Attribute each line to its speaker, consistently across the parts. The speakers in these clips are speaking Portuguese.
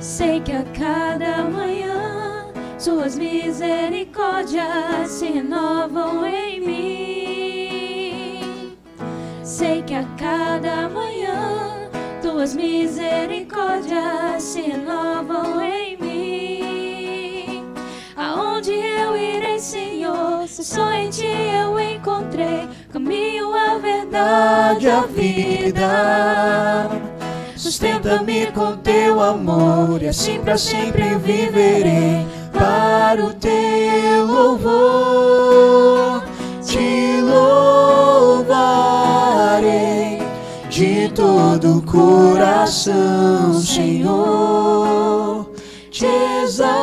Speaker 1: Sei que a cada manhã suas misericórdias se renovam em mim. Sei que a cada manhã tuas misericórdias se renovam em mim. Aonde eu irei, Senhor, se só em Ti eu encontrei caminho, a verdade, a vida. Sustenta-me com Teu amor e assim para sempre viverei para o Teu louvor. Te louvarei de todo o coração, Senhor. Te exaltarei,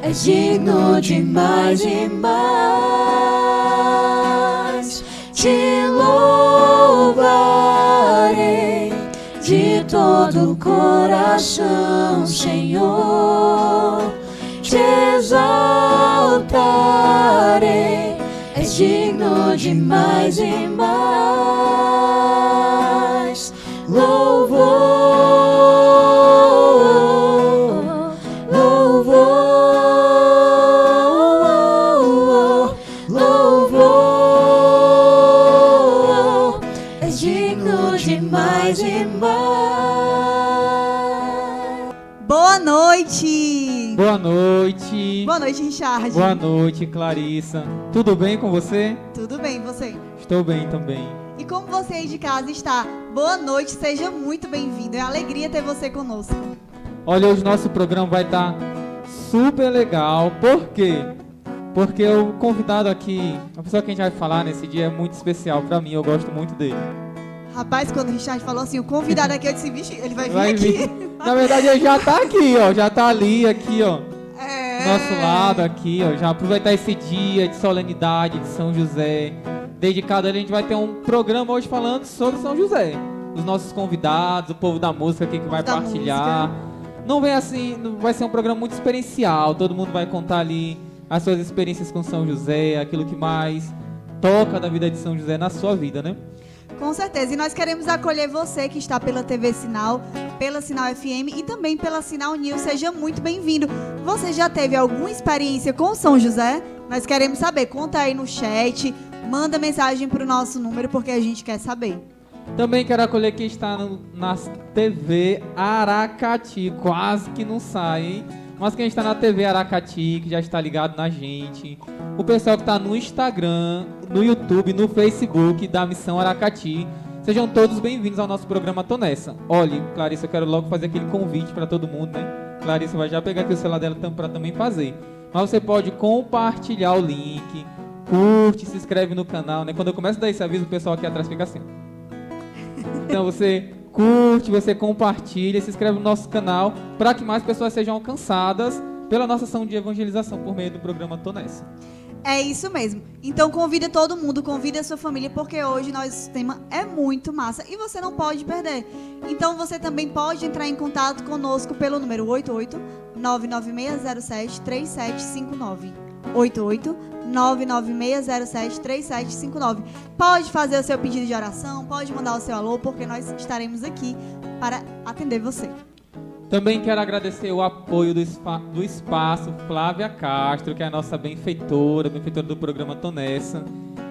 Speaker 1: és digno de mais e mais. Te louvarei de todo o coração, Senhor. Te exaltarei, és digno de mais e mais. Louvor, louvor, louvor, és digno de mais e mais.
Speaker 2: Boa noite!
Speaker 3: Boa noite.
Speaker 2: Boa noite, Richard.
Speaker 3: Boa noite, Clarissa. Tudo bem com você?
Speaker 2: Tudo bem, você?
Speaker 3: Estou bem também.
Speaker 2: E como você aí de casa está? Boa noite, seja muito bem-vindo. É uma alegria ter você conosco.
Speaker 3: Olha, hoje nosso programa vai estar super legal. Por quê? Porque o convidado aqui, a pessoa que a gente vai falar nesse dia é muito especial pra mim, eu gosto muito dele.
Speaker 2: Rapaz, quando o Richard falou assim, o convidado aqui, eu disse, vixe, ele vai vir
Speaker 3: Vai
Speaker 2: aqui.
Speaker 3: vir. Na verdade, ele já tá aqui, ó. Já tá ali, aqui, ó.
Speaker 2: É.
Speaker 3: Nosso lado aqui, ó. Já aproveitar esse dia de solenidade de São José. Dedicado a ele, a gente vai ter um programa hoje falando sobre São José. Os nossos convidados, o povo da música aqui que vai
Speaker 2: Da
Speaker 3: partilhar. Não vem assim, vai ser um programa muito experiencial. Todo mundo vai contar ali as suas experiências com São José, aquilo que mais toca da vida de São José na sua vida, né?
Speaker 2: Com certeza. E nós queremos acolher você que está pela TV Sinal, pela Sinal FM e também pela Sinal News. Seja muito bem-vindo. Você já teve alguma experiência com São José? Nós queremos saber. Conta aí no chat, manda mensagem para o nosso número porque a gente quer saber.
Speaker 3: Também quero acolher quem está na TV Aracati. Quase que não sai, hein? Mas quem está na TV Aracati, que já está ligado na gente. O pessoal que está no Instagram, no YouTube, no Facebook da Missão Aracati. Sejam todos bem-vindos ao nosso programa Tô Nessa. Olha, Clarissa, eu quero logo fazer aquele convite para todo mundo, né? Clarissa vai já pegar aqui o celular dela para também fazer. Mas você pode compartilhar o link, curte, se inscreve no canal, né? Quando eu começo a dar esse aviso, o pessoal aqui atrás fica assim. Então você curte, você compartilha, se inscreve no nosso canal para que mais pessoas sejam alcançadas pela nossa ação de evangelização por meio do programa Tô Nessa.
Speaker 2: É isso mesmo. Então convida todo mundo, convida a sua família, porque hoje nosso tema é muito massa e você não pode perder. Então você também pode entrar em contato conosco pelo número 88-99607-3759. 88-99607-3759. Pode fazer o seu pedido de oração, pode mandar o seu alô, porque nós estaremos aqui para atender você.
Speaker 3: Também quero agradecer o apoio do Espaço Flávia Castro, que é a nossa benfeitora do programa Tô Nessa.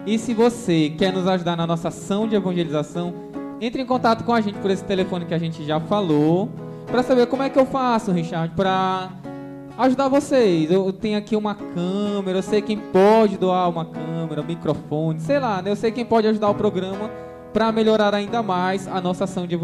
Speaker 3: E se você quer nos ajudar na nossa ação de evangelização, entre em contato com a gente por esse telefone que a gente já falou, para saber como é que eu faço, Richard, para ajudar vocês. Eu tenho aqui uma câmera, eu sei quem pode doar uma câmera, microfone, sei lá, né? Eu sei quem pode ajudar o programa para melhorar ainda mais a nossa ação de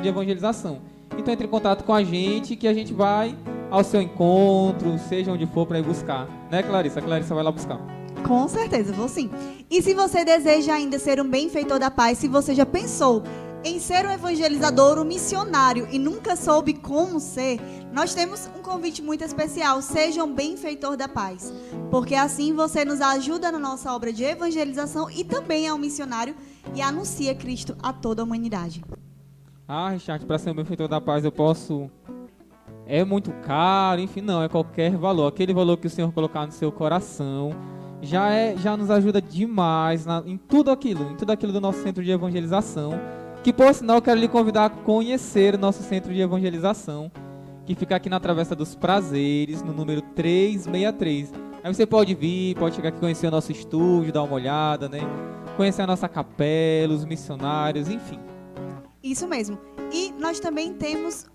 Speaker 3: evangelização. Então entre em contato com a gente, que a gente vai ao seu encontro, seja onde for, para ir buscar. Né, Clarissa? A Clarissa vai lá buscar.
Speaker 2: Com certeza, vou sim. E se você deseja ainda ser um benfeitor da paz, se você já pensou em ser um evangelizador, um missionário e nunca soube como ser, nós temos um convite muito especial. Seja um benfeitor da paz. Porque assim você nos ajuda na nossa obra de evangelização e também é um missionário e anuncia Cristo a toda a humanidade.
Speaker 3: Ah, Richard, para ser um benfeitor da paz eu posso... É muito caro, enfim, não, é qualquer valor. Aquele valor que o Senhor colocar no seu coração já nos ajuda demais em tudo aquilo do nosso centro de evangelização, que por sinal eu quero lhe convidar a conhecer o nosso centro de evangelização, que fica aqui na Travessa dos Prazeres, no número 363. Aí você pode vir, pode chegar aqui conhecer o nosso estúdio, dar uma olhada, né? Conhecer a nossa capela, os missionários, enfim.
Speaker 2: Isso mesmo. E nós também temos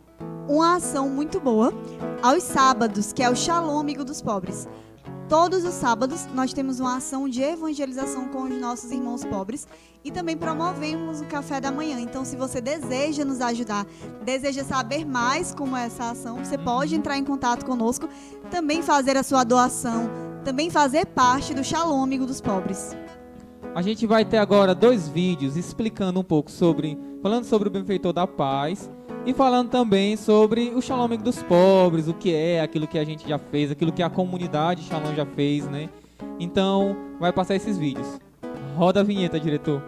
Speaker 2: uma ação muito boa aos sábados, que é o Shalom Amigo dos Pobres. Todos os sábados nós temos uma ação de evangelização com os nossos irmãos pobres e também promovemos o café da manhã. Então, se você deseja nos ajudar, deseja saber mais como é essa ação, você pode entrar em contato conosco, também fazer a sua doação, também fazer parte do Shalom Amigo dos Pobres.
Speaker 3: A gente vai ter agora 2 vídeos explicando um pouco falando sobre o benfeitor da paz e falando também sobre o Shalom Amigo dos Pobres, o que é, aquilo que a gente já fez, aquilo que a comunidade Shalom já fez, né? Então, vai passar esses vídeos. Roda a vinheta, diretor.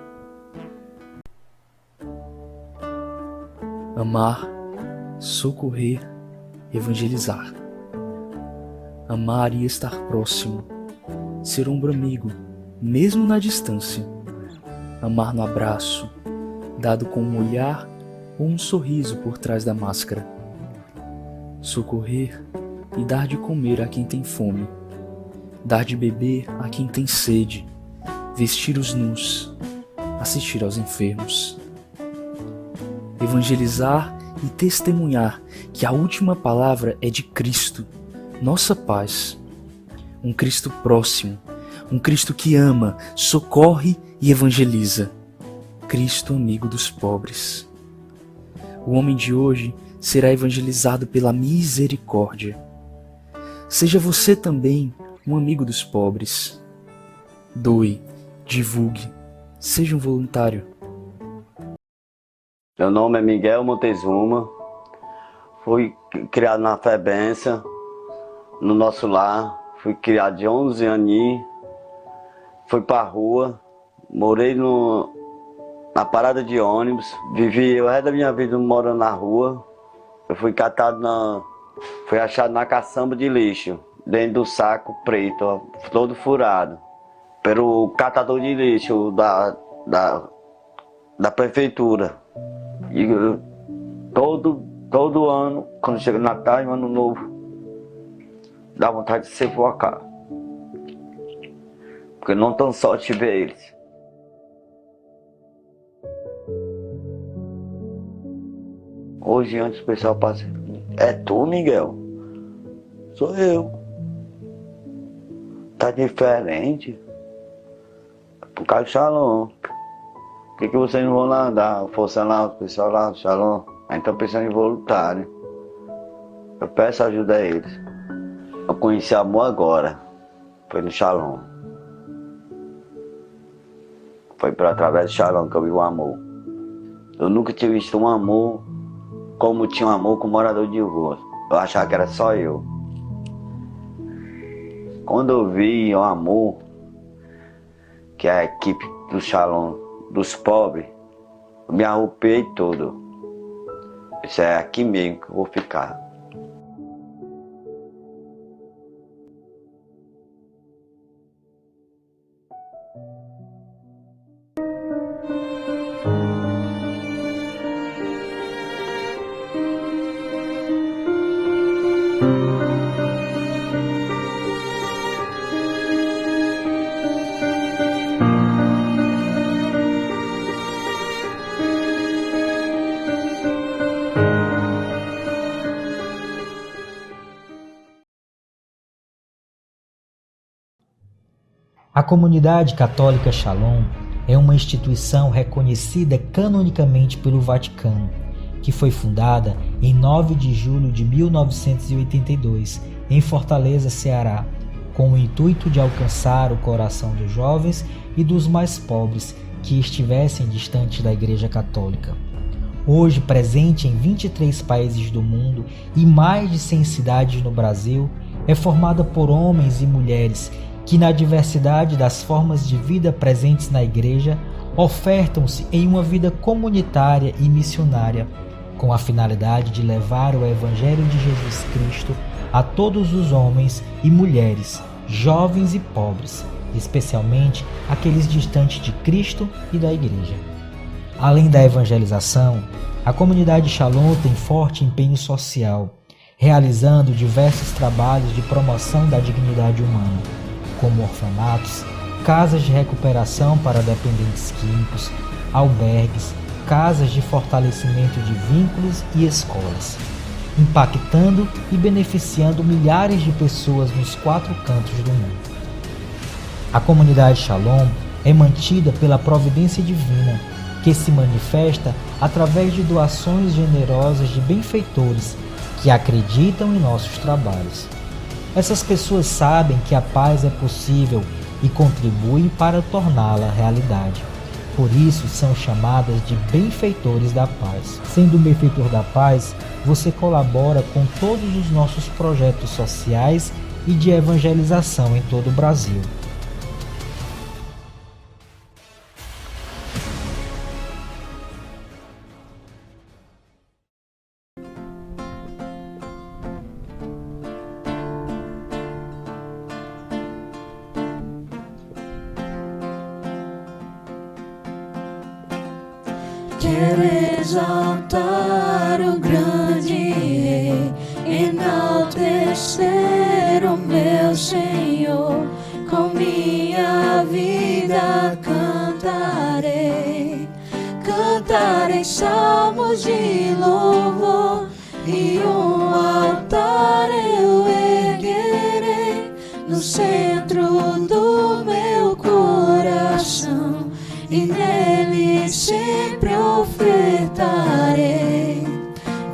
Speaker 4: Amar, socorrer, evangelizar. Amar e estar próximo. Ser ombro amigo, mesmo na distância. Amar no abraço, dado com um olhar ou um sorriso por trás da máscara. Socorrer e dar de comer a quem tem fome. Dar de beber a quem tem sede. Vestir os nus. Assistir aos enfermos. Evangelizar e testemunhar que a última palavra é de Cristo, nossa paz. Um Cristo próximo, um Cristo que ama, socorre e evangeliza. Cristo amigo dos pobres. O homem de hoje será evangelizado pela misericórdia. Seja você também um amigo dos pobres. Doe, divulgue, seja um voluntário.
Speaker 5: Meu nome é Miguel Montezuma, fui criado na FEBENCA, no nosso lar, fui criado de 11 aninhos, fui pra rua, morei na parada de ônibus, vivi o resto da minha vida morando na rua. Eu fui fui achado na caçamba de lixo, dentro do saco preto, ó, todo furado, pelo catador de lixo da prefeitura. E todo ano, quando chega Natal e Ano Novo, dá vontade de se focar. Porque não tão sorte de ver eles. Hoje, antes o pessoal passa, é tu, Miguel? Sou eu. Tá diferente? Por causa do Shalom. Por que vocês não vão lá dar força lá, o pessoal lá do Shalom? A gente tá pensando em voluntário. Eu peço ajuda a eles. Eu conheci amor agora. Foi no Shalom. Foi através do Shalom que eu vi o amor. Eu nunca tinha visto um amor como tinha um amor com morador de rua. Eu achava que era só eu. Quando eu vi o amor que a equipe do Shalom dos pobres, eu me arrupiei todo. Isso é aqui mesmo que eu vou ficar.
Speaker 6: A Comunidade Católica Shalom é uma instituição reconhecida canonicamente pelo Vaticano, que foi fundada em 9 de julho de 1982, em Fortaleza, Ceará, com o intuito de alcançar o coração dos jovens e dos mais pobres que estivessem distantes da Igreja Católica. Hoje presente em 23 países do mundo e mais de 100 cidades no Brasil, é formada por homens e mulheres que, na diversidade das formas de vida presentes na Igreja, ofertam-se em uma vida comunitária e missionária, com a finalidade de levar o Evangelho de Jesus Cristo a todos os homens e mulheres, jovens e pobres, especialmente aqueles distantes de Cristo e da Igreja. Além da evangelização, a comunidade Shalom tem forte empenho social, realizando diversos trabalhos de promoção da dignidade humana, como orfanatos, casas de recuperação para dependentes químicos, albergues, casas de fortalecimento de vínculos e escolas, impactando e beneficiando milhares de pessoas nos 4 cantos do mundo. A comunidade Shalom é mantida pela providência divina, que se manifesta através de doações generosas de benfeitores que acreditam em nossos trabalhos. Essas pessoas sabem que a paz é possível e contribuem para torná-la realidade. Por isso são chamadas de benfeitores da paz. Sendo um benfeitor da paz, você colabora com todos os nossos projetos sociais e de evangelização em todo o Brasil.
Speaker 1: Quero exaltar o grande Rei, enaltecer o meu Senhor, com minha vida cantarei, cantarei salmos de louvor, e um altar eu erguerei no centro do meu coração, e nele sempre ofertarei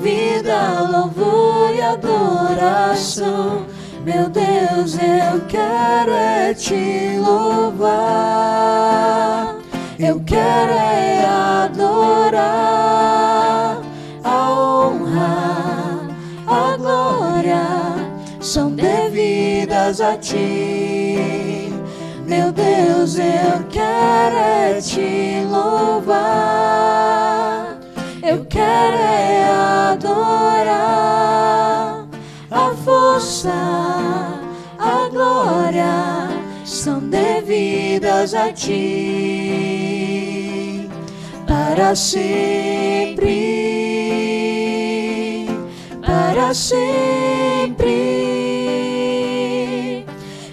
Speaker 1: vida, louvor e adoração. Meu Deus, eu quero é te louvar, eu quero é adorar. A honra, a glória são devidas a ti. Meu Deus, eu quero é te louvar, eu quero é adorar. A força, a glória são devidas a ti, para sempre, para sempre.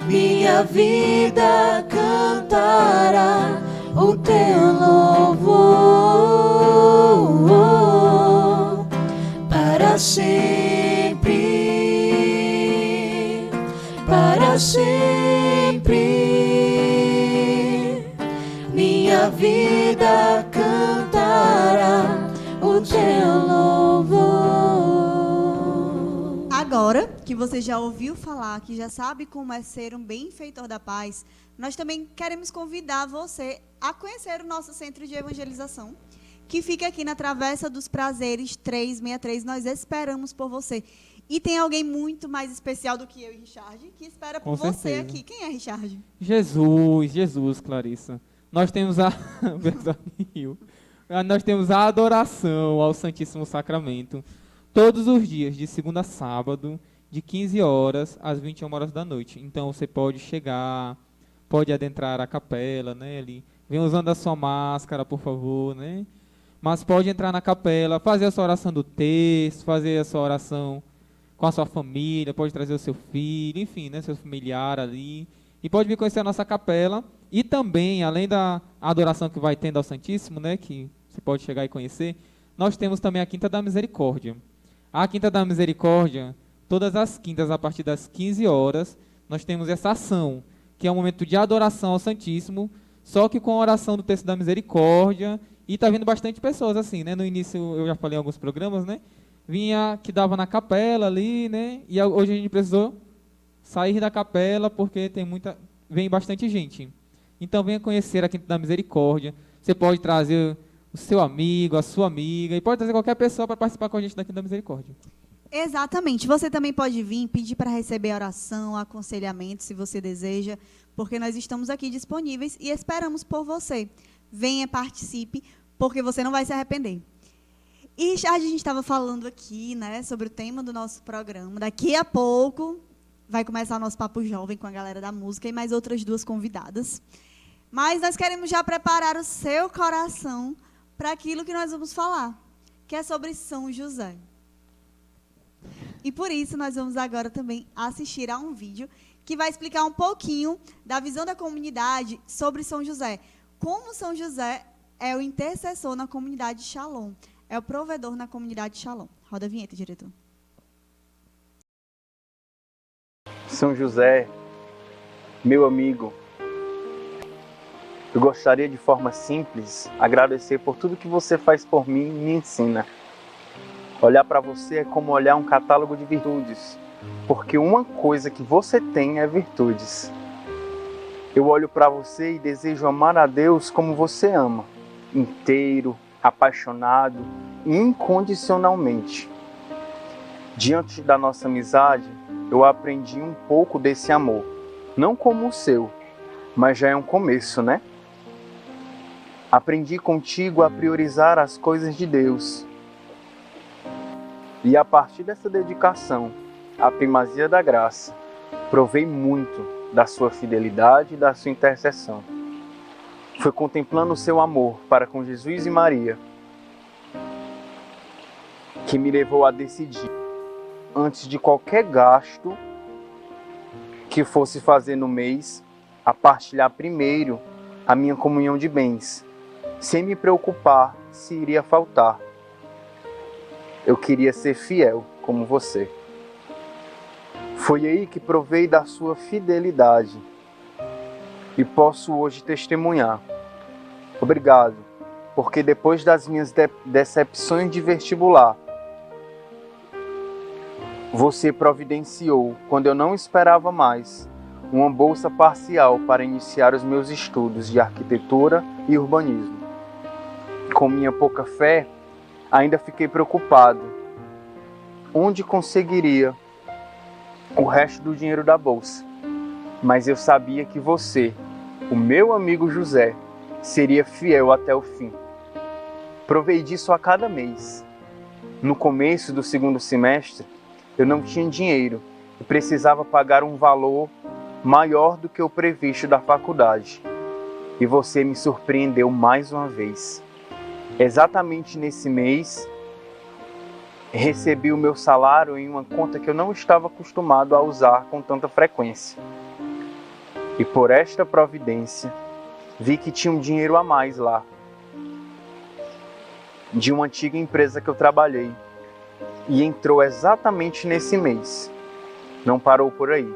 Speaker 1: Minha vida cantará o teu louvor, para sempre, para sempre. Minha vida cantará o teu louvor.
Speaker 2: Agora que você já ouviu falar, que já sabe como é ser um benfeitor da paz, nós também queremos convidar você a conhecer o nosso centro de evangelização, que fica aqui na Travessa dos Prazeres 363. Nós esperamos por você. E tem alguém muito mais especial do que eu e Richard, que espera por
Speaker 3: Com
Speaker 2: você
Speaker 3: certeza.
Speaker 2: aqui. Quem é Richard?
Speaker 3: Jesus, Clarissa. Nós temos nós temos a adoração ao Santíssimo Sacramento todos os dias, de segunda a sábado, de 15 horas às 21 horas da noite. Então você pode chegar, pode adentrar a capela, né, ali. Vem usando a sua máscara, por favor, né? Mas pode entrar na capela, fazer a sua oração do texto, fazer a sua oração com a sua família, pode trazer o seu filho, enfim, né, seu familiar ali. E pode vir conhecer a nossa capela. E também, além da adoração que vai tendo ao Santíssimo, né, que você pode chegar e conhecer, nós temos também a Quinta da Misericórdia. A Quinta da Misericórdia, todas as quintas, a partir das 15 horas, nós temos essa ação, que é um momento de adoração ao Santíssimo, só que com a oração do Texto da Misericórdia. E está vindo bastante pessoas, assim, né? No início, eu já falei em alguns programas, né? Vinha que dava na capela ali, né? E hoje a gente precisou sair da capela, porque vem bastante gente. Então venha conhecer a Quinta da Misericórdia. Você pode trazer o seu amigo, a sua amiga, e pode trazer qualquer pessoa para participar com a gente da Quinta da Misericórdia.
Speaker 2: Exatamente. Você também pode vir pedir para receber oração, aconselhamento, se você deseja, porque nós estamos aqui disponíveis e esperamos por você. Venha, participe, porque você não vai se arrepender. E, Richard, a gente estava falando aqui, né, sobre o tema do nosso programa. Daqui a pouco vai começar o nosso Papo Jovem com a galera da música e mais outras 2 convidadas. Mas nós queremos já preparar o seu coração para aquilo que nós vamos falar, que é sobre São José. E por isso nós vamos agora também assistir a um vídeo que vai explicar um pouquinho da visão da comunidade sobre São José. Como São José é o intercessor na comunidade Shalom, é o provedor na comunidade Shalom. Roda a vinheta, diretor.
Speaker 7: São José, meu amigo, eu gostaria de forma simples agradecer por tudo que você faz por mim e me ensina. Olhar para você é como olhar um catálogo de virtudes, porque uma coisa que você tem é virtudes. Eu olho para você e desejo amar a Deus como você ama, inteiro, apaixonado e incondicionalmente. Diante da nossa amizade, eu aprendi um pouco desse amor, não como o seu, mas já é um começo, né? Aprendi contigo a priorizar as coisas de Deus. E a partir dessa dedicação à primazia da graça, provei muito da sua fidelidade e da sua intercessão. Foi contemplando o seu amor para com Jesus e Maria que me levou a decidir, antes de qualquer gasto que fosse fazer no mês, a partilhar primeiro a minha comunhão de bens, sem me preocupar se iria faltar. Eu queria ser fiel como você. Foi aí que provei da sua fidelidade e posso hoje testemunhar. Obrigado, porque depois das minhas decepções de vestibular, você providenciou, quando eu não esperava mais, uma bolsa parcial para iniciar os meus estudos de arquitetura e urbanismo. Com minha pouca fé, ainda fiquei preocupado. Onde conseguiria o resto do dinheiro da bolsa? Mas eu sabia que você, o meu amigo José, seria fiel até o fim. Provei disso a cada mês. No começo do segundo semestre, eu não tinha dinheiro e precisava pagar um valor maior do que o previsto da faculdade. E você me surpreendeu mais uma vez. Exatamente nesse mês, recebi o meu salário em uma conta que eu não estava acostumado a usar com tanta frequência. E por esta providência, vi que tinha um dinheiro a mais lá, de uma antiga empresa que eu trabalhei, e entrou exatamente nesse mês. Não parou por aí.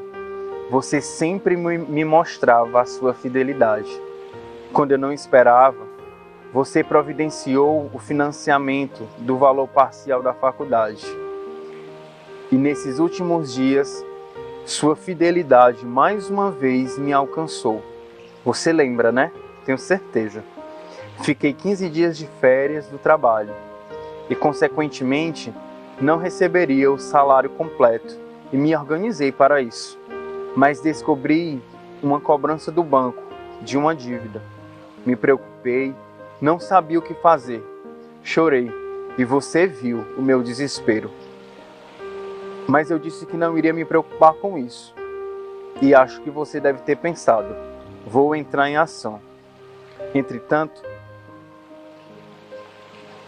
Speaker 7: Você sempre me mostrava a sua fidelidade. Quando eu não esperava, você providenciou o financiamento do valor parcial da faculdade. E nesses últimos dias, sua fidelidade mais uma vez me alcançou. Você lembra, né? Tenho certeza. Fiquei 15 dias de férias do trabalho e, consequentemente, não receberia o salário completo e me organizei para isso. Mas descobri uma cobrança do banco de uma dívida. Me preocupei, não sabia o que fazer. Chorei e você viu o meu desespero. Mas eu disse que não iria me preocupar com isso. E acho que você deve ter pensado, vou entrar em ação. Entretanto,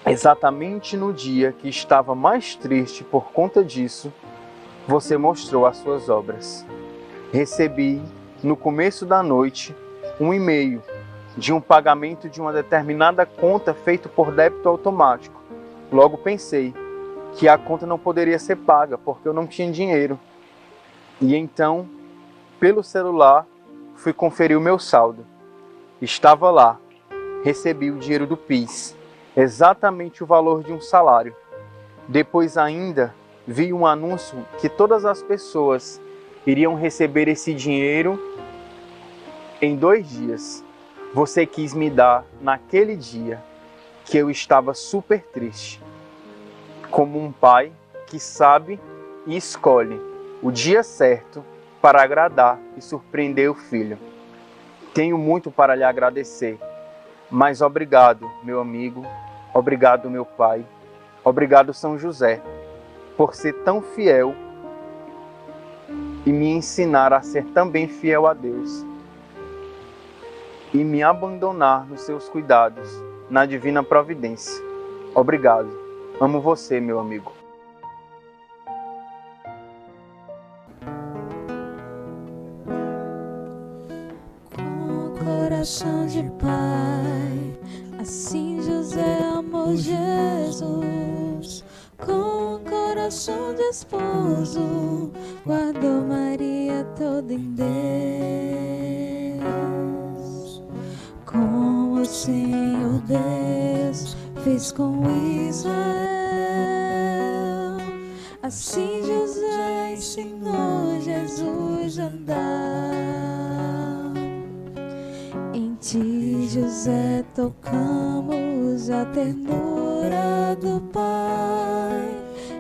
Speaker 7: exatamente no dia que estava mais triste por conta disso, você mostrou as suas obras. Recebi, no começo da noite, um e-mail de um pagamento de uma determinada conta feito por débito automático. Logo pensei que a conta não poderia ser paga porque eu não tinha dinheiro. E então, pelo celular, fui conferir o meu saldo. Estava lá, recebi o dinheiro do PIS, exatamente o valor de um salário. Depois ainda vi um anúncio que todas as pessoas iriam receber esse dinheiro em 2 dias. Você quis me dar naquele dia que eu estava super triste, como um pai que sabe e escolhe o dia certo para agradar e surpreender o filho. Tenho muito para lhe agradecer, mas obrigado, meu amigo, obrigado, meu pai, obrigado, São José, por ser tão fiel e me ensinar a ser também fiel a Deus e me abandonar nos seus cuidados na divina providência. Obrigado. Amo você, meu amigo.
Speaker 1: Com coração de pai, assim José amou Jesus. Com coração de esposo, guardou Maria toda em Deus. Como o Senhor Deus fez com Israel, assim José ensinou Jesus a andar. Em ti, José, tocamos a ternura do Pai.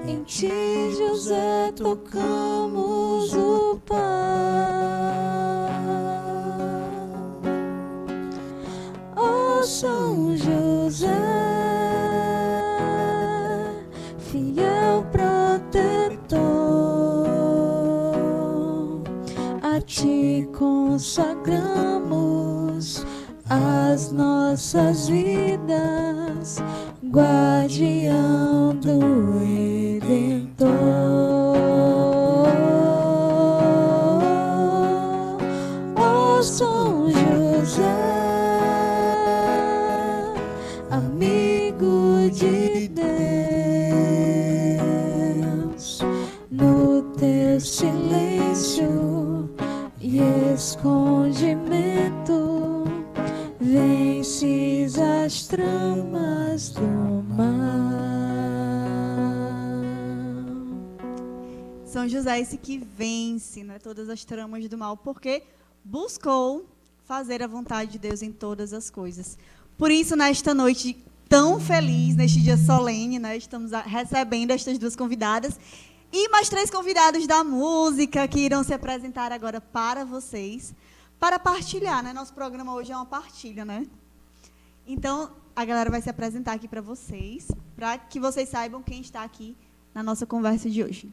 Speaker 1: Em ti, José, tocamos o Pai. Ó São José, fiel protetor, a ti consagramos as nossas vidas, guardião do Redentor. Ó São José, amigo de Deus, no teu silêncio e escondimento, vences as tramas do mal.
Speaker 2: São José, esse que vence, né, todas as tramas do mal, porque buscou fazer a vontade de Deus em todas as coisas. Por isso, nesta noite tão feliz, neste dia solene, né, estamos recebendo estas duas convidadas e mais 3 convidados da música que irão se apresentar agora para vocês, para partilhar, né? Nosso programa hoje é uma partilha, né? Então, a galera vai se apresentar aqui para vocês, para que vocês saibam quem está aqui na nossa conversa de hoje.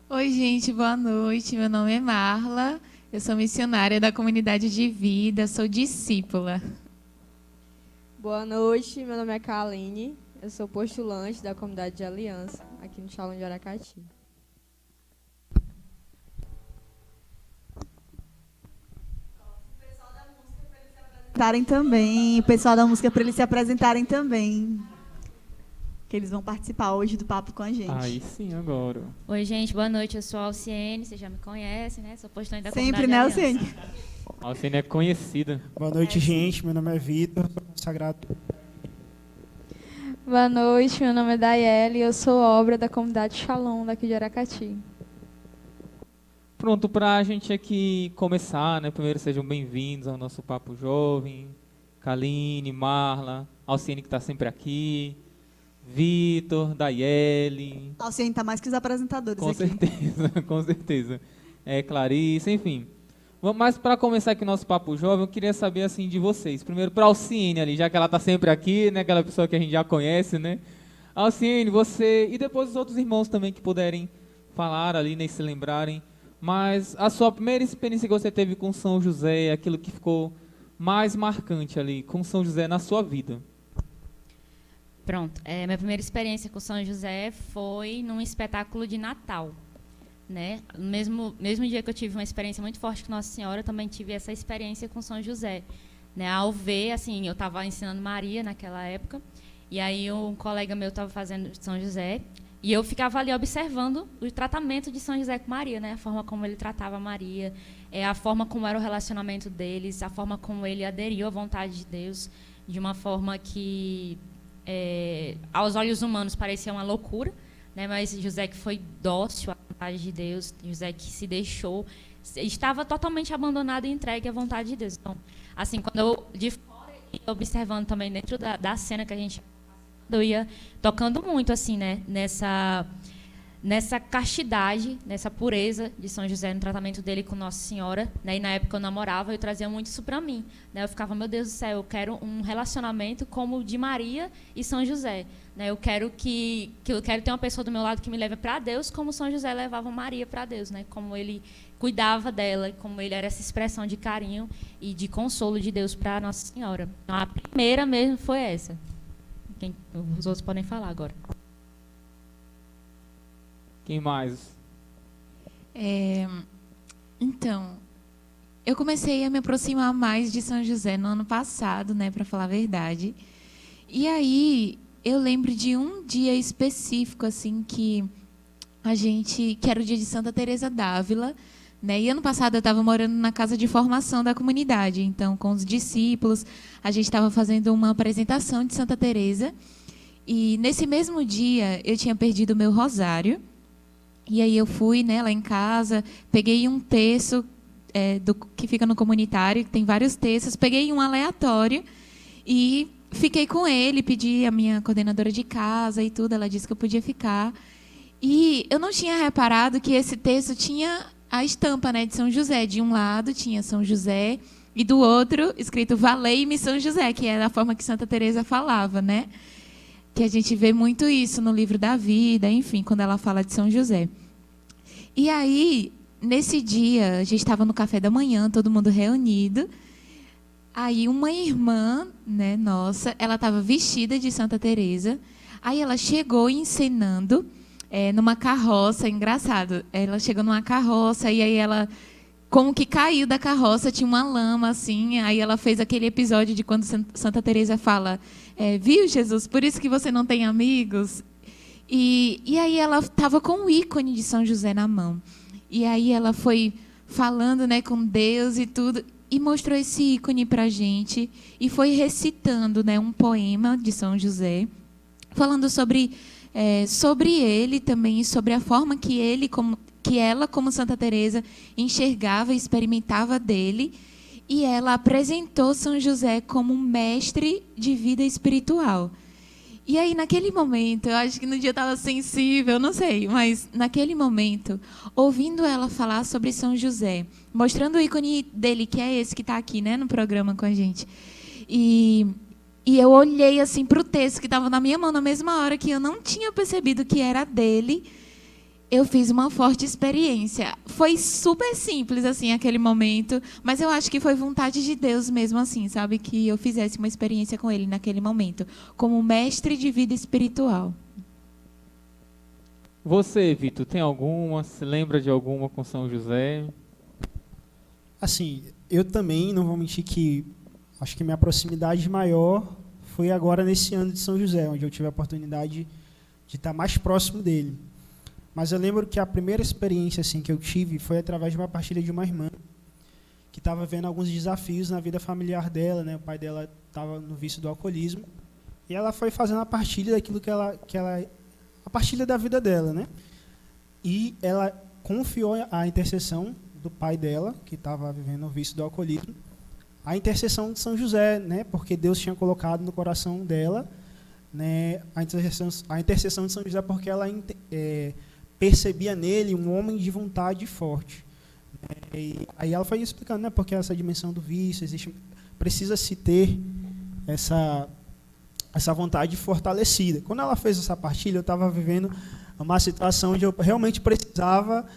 Speaker 8: Oi, gente, boa noite. Meu nome é Marla. Eu sou missionária da comunidade de vida, sou discípula.
Speaker 9: Boa noite, meu nome é Kaline. Eu sou postulante da comunidade de Aliança, aqui no Shalom de Aracati.
Speaker 2: O pessoal da música para eles se apresentarem também. Que eles vão participar hoje do papo com a gente.
Speaker 3: Aí sim, agora.
Speaker 10: Oi, gente, boa noite. Eu sou a Alciene, vocês já me conhecem, né? Sou postulante da
Speaker 2: Sempre,
Speaker 10: comunidade
Speaker 2: né,
Speaker 10: Aliança.
Speaker 2: Alciene?
Speaker 3: A Alciene é conhecida.
Speaker 11: Boa noite, gente. Meu nome é Vitor, sou consagrado.
Speaker 9: Boa noite, meu nome é Daiele e eu sou obra da comunidade Shalom, daqui de Aracati.
Speaker 3: Pronto, para a gente aqui começar, né? Primeiro, sejam bem-vindos ao nosso Papo Jovem. Kaline, Marla, Alciene que está sempre aqui, Vitor, Daiele.
Speaker 2: Alciene está mais que os apresentadores
Speaker 3: com
Speaker 2: aqui.
Speaker 3: Certeza, com certeza. Clarissa, enfim. Mas para começar aqui o nosso Papo Jovem, eu queria saber assim de vocês. Primeiro para a Alciene ali, já que ela está sempre aqui, né? Aquela pessoa que a gente já conhece, né? Alciene, você e depois os outros irmãos também que puderem falar ali, né, se lembrarem. Mas a sua primeira experiência que você teve com São José, aquilo que ficou mais marcante ali com São José na sua vida.
Speaker 10: Pronto, minha primeira experiência com São José foi num espetáculo de Natal, né? No mesmo dia que eu tive uma experiência muito forte com Nossa Senhora, eu também tive essa experiência com São José, né? Ao ver, assim, eu estava ensinando Maria naquela época, e aí um colega meu estava fazendo São José, e eu ficava ali observando o tratamento de São José com Maria, né? A forma como ele tratava Maria, a forma como era o relacionamento deles, a forma como ele aderiu à vontade de Deus, de uma forma que, aos olhos humanos, parecia uma loucura, né? Mas José que foi dócil à vontade de Deus, José que se deixou, estava totalmente abandonado e entregue à vontade de Deus. Então, assim, quando eu, de fora, ia observando também dentro da cena que a gente... eu ia tocando muito, assim, né, nessa castidade, nessa pureza de São José no tratamento dele com Nossa Senhora, né, e na época eu namorava, eu trazia muito isso para mim, né, eu ficava, meu Deus do céu, eu quero um relacionamento como o de Maria e São José, né, eu quero ter uma pessoa do meu lado que me leve para Deus, como São José levava Maria para Deus, né, como ele cuidava dela, como ele era essa expressão de carinho e de consolo de Deus para Nossa Senhora. Então, a primeira mesmo foi essa. Os outros podem falar agora.
Speaker 3: Quem mais?
Speaker 8: Então, eu comecei a me aproximar mais de São José no ano passado, né, para falar a verdade. E aí, eu lembro de um dia específico, assim, que era o dia de Santa Teresa d'Ávila, né? E ano passado eu estava morando na casa de formação da comunidade, então com os discípulos a gente estava fazendo uma apresentação de Santa Teresa. E nesse mesmo dia eu tinha perdido o meu rosário. E aí eu fui, né, lá em casa, peguei um terço que fica no comunitário, que tem vários terços, peguei um aleatório e fiquei com ele, pedi a minha coordenadora de casa e tudo, ela disse que eu podia ficar. E eu não tinha reparado que esse terço tinha a estampa, né, de São José. De um lado tinha São José e do outro escrito Valei-me São José, que é a forma que Santa Teresa falava, né? Que a gente vê muito isso no livro da vida, enfim, quando ela fala de São José. E aí, nesse dia, a gente estava no café da manhã, todo mundo reunido. Aí uma irmã, né, nossa, ela estava vestida de Santa Teresa. Aí ela chegou encenando numa carroça, engraçado. Ela chegou numa carroça e aí ela, como que caiu da carroça, tinha uma lama assim. Aí ela fez aquele episódio de quando Santa Teresa fala, viu, Jesus, por isso que você não tem amigos? E aí ela estava com o ícone de São José na mão. E aí ela foi falando, né, com Deus e tudo, e mostrou esse ícone para a gente e foi recitando, né, um poema de São José, falando sobre ele também, sobre a forma que ela, como Santa Teresa, enxergava e experimentava dele. E ela apresentou São José como um mestre de vida espiritual. E aí, naquele momento, eu acho que no dia eu estava sensível, não sei, mas naquele momento, ouvindo ela falar sobre São José, mostrando o ícone dele, que é esse que está aqui, né, no programa com a gente, e eu olhei assim para o texto que estava na minha mão, na mesma hora que eu não tinha percebido que era dele, eu fiz uma forte experiência. Foi super simples, assim, aquele momento, mas eu acho que foi vontade de Deus mesmo, assim, sabe? Que eu fizesse uma experiência com ele naquele momento, como mestre de vida espiritual.
Speaker 3: Você, Vitor, tem alguma? Se lembra de alguma com São José?
Speaker 11: Assim, eu também, não vou mentir que acho que minha proximidade maior foi agora nesse ano de São José, onde eu tive a oportunidade de estar mais próximo dele. Mas eu lembro que a primeira experiência assim, que eu tive foi através de uma partilha de uma irmã que estava vendo alguns desafios na vida familiar dela, né? O pai dela estava no vício do alcoolismo e ela foi fazendo a partilha daquilo a partilha da vida dela, né? E ela confiou a intercessão do pai dela, que estava vivendo o vício do alcoolismo, a intercessão de São José, né? Porque Deus tinha colocado no coração dela, né, a intercessão de São José, porque ela percebia nele um homem de vontade forte. E aí ela foi explicando, né, porque essa dimensão do vício precisa-se ter essa vontade fortalecida. Quando ela fez essa partilha, eu estava vivendo uma situação onde eu realmente precisava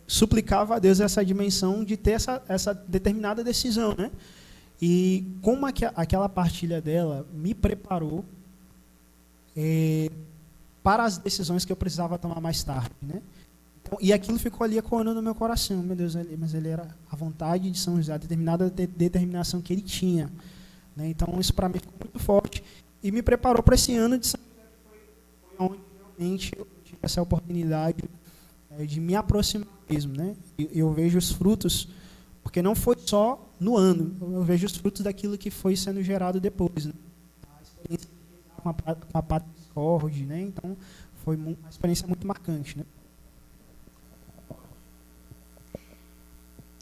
Speaker 11: suplicava a Deus essa dimensão de ter essa determinada decisão, né? E como aquela partilha dela me preparou para as decisões que eu precisava tomar mais tarde, né? Então, e aquilo ficou ali ecoando no meu coração. Meu Deus, mas ele era a vontade de São José, a determinada determinação que ele tinha, né? Então isso para mim ficou muito forte e me preparou para esse ano de São José, que foi onde realmente eu tive essa oportunidade de me aproximar mesmo, né? Eu vejo os frutos, porque não foi só no ano, eu vejo os frutos daquilo que foi sendo gerado depois, né? A experiência com a Patria Discord, né? Então foi uma experiência muito marcante, né?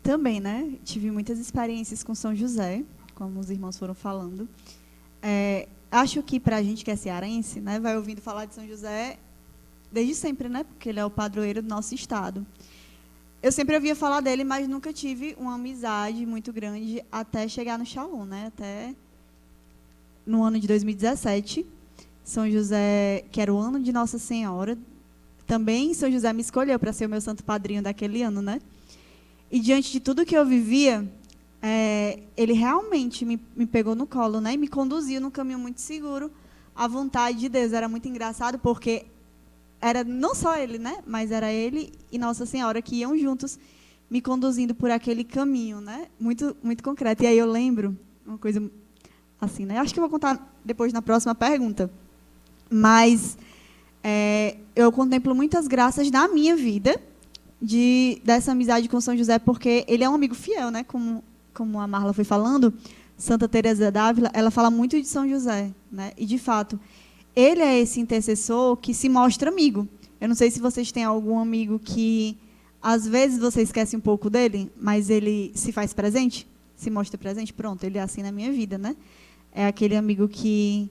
Speaker 2: Também, né? Tive muitas experiências com São José, como os irmãos foram falando. Acho que para a gente que é cearense, né, vai ouvindo falar de São José desde sempre, né? Porque ele é o padroeiro do nosso estado. Eu sempre ouvia falar dele, mas nunca tive uma amizade muito grande até chegar no Shalom, né? Até no ano de 2017, São José, que era o ano de Nossa Senhora, também São José me escolheu para ser o meu santo padrinho daquele ano, né? E diante de tudo que eu vivia, ele realmente me pegou no colo, né? E me conduziu num caminho muito seguro à vontade de Deus. Era muito engraçado porque era não só ele, né? Mas era ele e Nossa Senhora que iam juntos me conduzindo por aquele caminho, né? Muito, muito concreto. E aí eu lembro uma coisa assim, né? Acho que eu vou contar depois na próxima pergunta. Mas eu contemplo muitas graças na minha vida dessa amizade com São José, porque ele é um amigo fiel, né? Como a Marla foi falando, Santa Teresa d'Ávila, ela fala muito de São José, né? E, de fato, ele é esse intercessor que se mostra amigo. Eu não sei se vocês têm algum amigo que, às vezes, você esquece um pouco dele, mas ele se faz presente, se mostra presente. Pronto, ele é assim na minha vida, né? É aquele amigo que,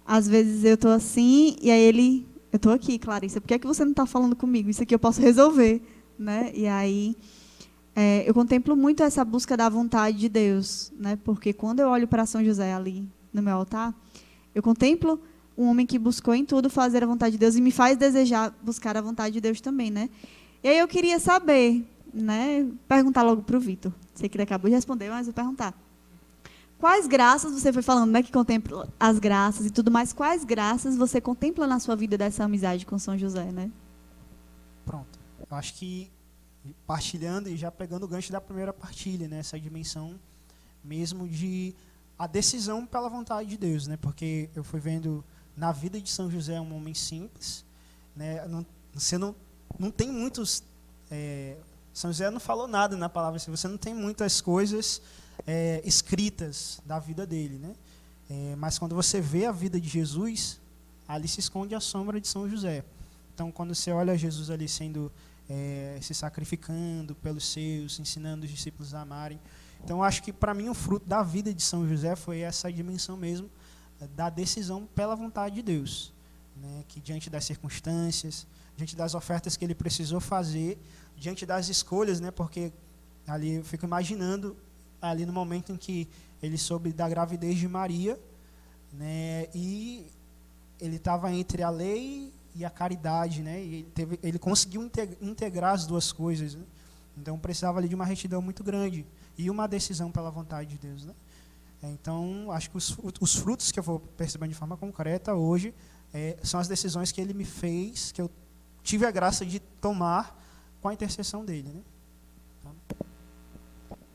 Speaker 2: às vezes, eu estou assim, e aí ele... Eu estou aqui, Clarissa, por que é que você não está falando comigo? Isso aqui eu posso resolver, né? E aí... eu contemplo muito essa busca da vontade de Deus, né? Porque quando eu olho para São José ali no meu altar, eu contemplo um homem que buscou em tudo fazer a vontade de Deus e me faz desejar buscar a vontade de Deus também, né? E aí eu queria saber, né? Perguntar logo para o Vitor. Sei que ele acabou de responder, mas vou perguntar. Quais graças, você foi falando, né? Que contempla as graças e tudo mais. Quais graças você contempla na sua vida dessa amizade com São José, né?
Speaker 11: Pronto. Eu acho que partilhando e já pegando o gancho da primeira partilha, né? Essa dimensão mesmo de a decisão pela vontade de Deus, né? Porque eu fui vendo na vida de São José um homem simples, né? Você não tem muitos... São José não falou nada na palavra, assim, você não tem muitas coisas escritas da vida dele, né? Mas quando você vê a vida de Jesus, ali se esconde a sombra de São José. Então, quando você olha Jesus ali sendo... se sacrificando pelos seus, ensinando os discípulos a amarem. Então, acho que, para mim, o fruto da vida de São José foi essa dimensão mesmo da decisão pela vontade de Deus, né? Que diante das circunstâncias, diante das ofertas que ele precisou fazer, diante das escolhas, né? Porque ali eu fico imaginando, ali no momento em que ele soube da gravidez de Maria, né? E ele estava entre a lei e a caridade, né? E ele conseguiu integrar as duas coisas, né? Então precisava ali de uma retidão muito grande e uma decisão pela vontade de Deus, né? Então acho que os frutos que eu vou percebendo de forma concreta hoje são as decisões que ele me fez, que eu tive a graça de tomar com a intercessão dele, né?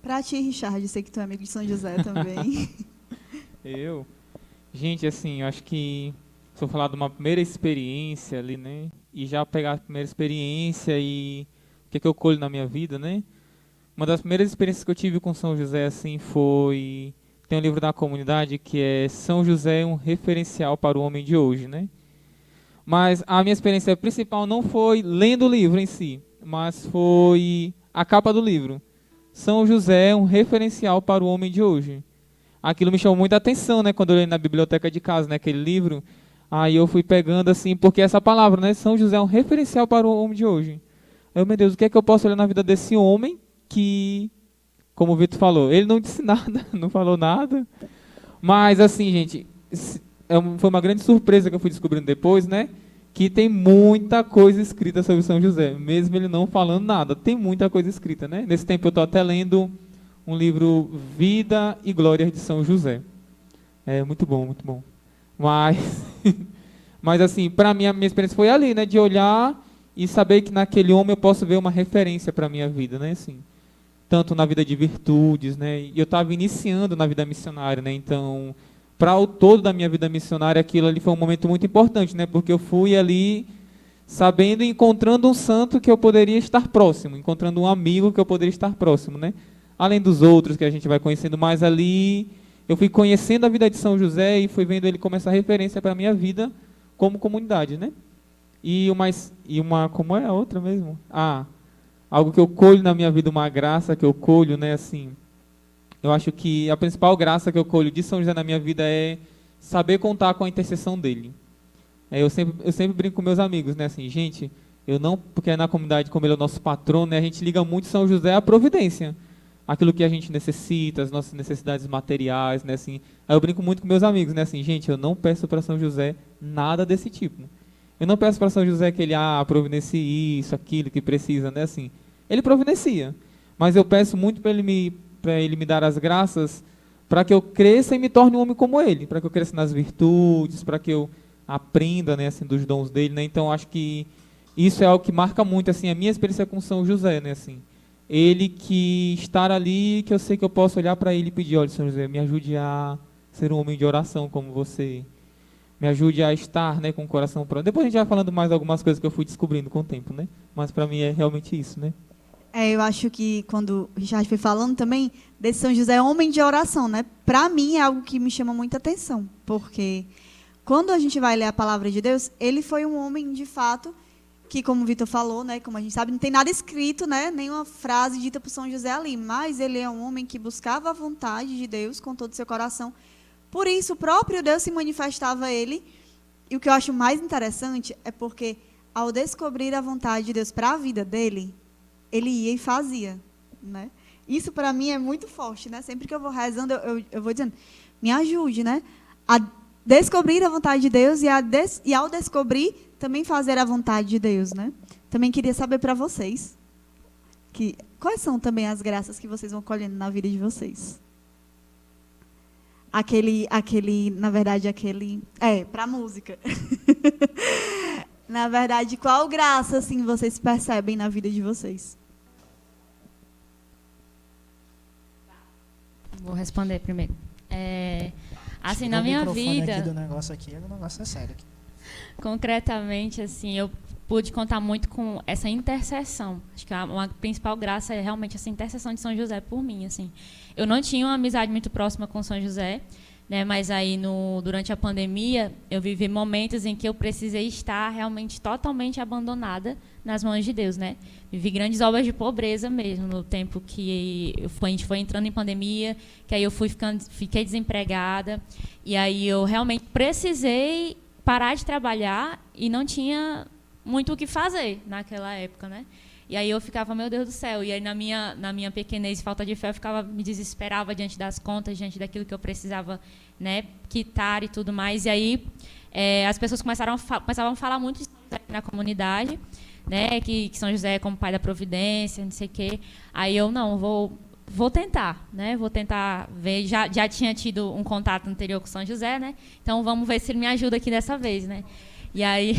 Speaker 2: Para ti, Richard, sei que tu é amigo de São José também.
Speaker 3: Gente, assim, eu acho que se eu falar de uma primeira experiência ali, né? E já pegar a primeira experiência e o que eu colho na minha vida, né? Uma das primeiras experiências que eu tive com São José, assim, foi... Tem um livro da comunidade que é São José, um referencial para o homem de hoje, né? Mas a minha experiência principal não foi lendo o livro em si, mas foi a capa do livro. São José, um referencial para o homem de hoje. Aquilo me chamou muita atenção, né? Quando eu li na biblioteca de casa, né? Aquele livro... Aí eu fui pegando assim, porque essa palavra, né? São José é um referencial para o homem de hoje. Meu Deus, o que é que eu posso olhar na vida desse homem que, como o Vitor falou, ele não disse nada, não falou nada. Mas assim, gente, foi uma grande surpresa que eu fui descobrindo depois, né? Que tem muita coisa escrita sobre São José, mesmo ele não falando nada. Tem muita coisa escrita, né? Nesse tempo eu estou até lendo um livro Vida e Glória de São José. É muito bom, muito bom. Mas assim, para mim, a minha experiência foi ali, né? De olhar e saber que naquele homem eu posso ver uma referência para a minha vida, né? Assim, tanto na vida de virtudes, né? E eu estava iniciando na vida missionária, né? Então, para o todo da minha vida missionária, aquilo ali foi um momento muito importante, né? Porque eu fui ali sabendo e encontrando um santo que eu poderia estar próximo, encontrando um amigo que eu poderia estar próximo, né? Além dos outros que a gente vai conhecendo mais ali... Eu fui conhecendo a vida de São José e fui vendo ele como essa referência para a minha vida como comunidade, né? Como é a outra mesmo? Algo que eu colho na minha vida, uma graça que eu colho, né? Assim, eu acho que a principal graça que eu colho de São José na minha vida é saber contar com a intercessão dele. Eu sempre brinco com meus amigos, né? Assim, gente, porque na comunidade, como ele é o nosso patrono, né? A gente liga muito São José à providência. Aquilo que a gente necessita, as nossas necessidades materiais, né, assim. Aí eu brinco muito com meus amigos, né, assim, gente, eu não peço para São José nada desse tipo. Eu não peço para São José que ele providencie isso, aquilo que precisa, né? Assim, ele providencia. Mas eu peço muito para ele me dar as graças para que eu cresça e me torne um homem como ele, para que eu cresça nas virtudes, para que eu aprenda, né, assim, dos dons dele, né? Então acho que isso é algo que marca muito assim a minha experiência com São José, né? Assim, ele que estar ali, que eu sei que eu posso olhar para ele e pedir, olha, São José, me ajude a ser um homem de oração como você. Me ajude a estar, né, com o coração pronto. Depois a gente vai falando mais algumas coisas que eu fui descobrindo com o tempo, né? Mas para mim é realmente isso, né?
Speaker 2: Eu acho que quando o Richard foi falando também desse São José, homem de oração, né? Para mim é algo que me chama muita atenção, porque quando a gente vai ler a palavra de Deus, ele foi um homem de fato que, como o Vitor falou, né, como a gente sabe, não tem nada escrito, né, nenhuma frase dita por São José ali, mas ele é um homem que buscava a vontade de Deus com todo o seu coração. Por isso, o próprio Deus se manifestava a ele. E o que eu acho mais interessante é porque, ao descobrir a vontade de Deus para a vida dele, ele ia e fazia, né? Isso, para mim, é muito forte, né? Sempre que eu vou rezando, eu vou dizendo, me ajude, né? A descobrir a vontade de Deus e ao descobrir, também fazer a vontade de Deus, né? Também queria saber para vocês, quais são também as graças que vocês vão colhendo na vida de vocês? Para música. Na verdade, qual graça, assim, vocês percebem na vida de vocês?
Speaker 10: Vou responder primeiro. Assim, na minha vida...
Speaker 11: Aqui do negócio aqui, o negócio é sério aqui.
Speaker 10: Concretamente, assim, eu pude contar muito com essa intercessão. Acho que uma principal graça é realmente essa intercessão de São José por mim, assim. Eu não tinha uma amizade muito próxima com São José, né, mas aí durante a pandemia eu vivi momentos em que eu precisei estar realmente totalmente abandonada nas mãos de Deus, né? Vivi grandes obras de pobreza mesmo no tempo que a gente foi entrando em pandemia, que aí eu fiquei desempregada, e aí eu realmente precisei parar de trabalhar e não tinha muito o que fazer naquela época, né? E aí eu ficava, meu Deus do céu, e aí na minha pequenez e falta de fé eu me desesperava diante das contas, diante daquilo que eu precisava, né, quitar e tudo mais. E aí as pessoas começavam a falar muito de São José na comunidade, né, que São José é como pai da providência, não sei o quê. Aí eu vou tentar, né? Vou tentar ver. Já tinha tido um contato anterior com São José, né? Então vamos ver se ele me ajuda aqui dessa vez, né? E aí,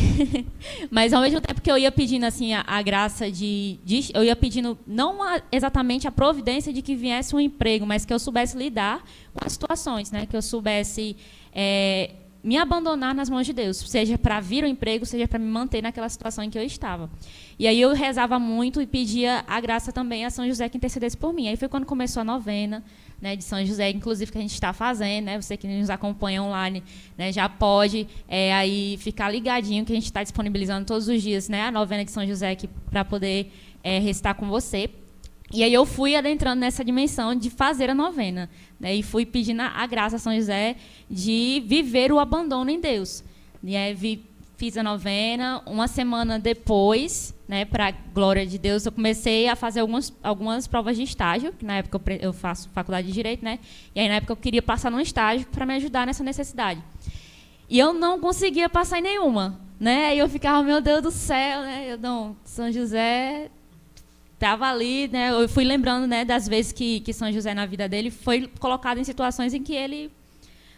Speaker 10: mas ao mesmo tempo que eu ia pedindo assim a graça eu ia pedindo não exatamente a providência de que viesse um emprego, mas que eu soubesse lidar com as situações, né? Que eu soubesse me abandonar nas mãos de Deus, seja para vir o emprego, seja para me manter naquela situação em que eu estava. E aí eu rezava muito e pedia a graça também a São José que intercedesse por mim. Aí foi quando começou a novena, né, de São José, inclusive que a gente está fazendo, né? Você que nos acompanha online, né, já pode aí ficar ligadinho que a gente está disponibilizando todos os dias, né, a novena de São José aqui para poder recitar com você. E aí eu fui adentrando nessa dimensão de fazer a novena, né, e fui pedindo a graça a São José de viver o abandono em Deus. E aí fiz a novena, uma semana depois, né, para a glória de Deus, eu comecei a fazer algumas provas de estágio, que na época eu faço faculdade de Direito, né, e aí na época eu queria passar num estágio para me ajudar nessa necessidade. E eu não conseguia passar em nenhuma, né, e eu ficava, meu Deus do céu, né, São José estava ali, né, eu fui lembrando, né, das vezes que São José na vida dele foi colocado em situações em que ele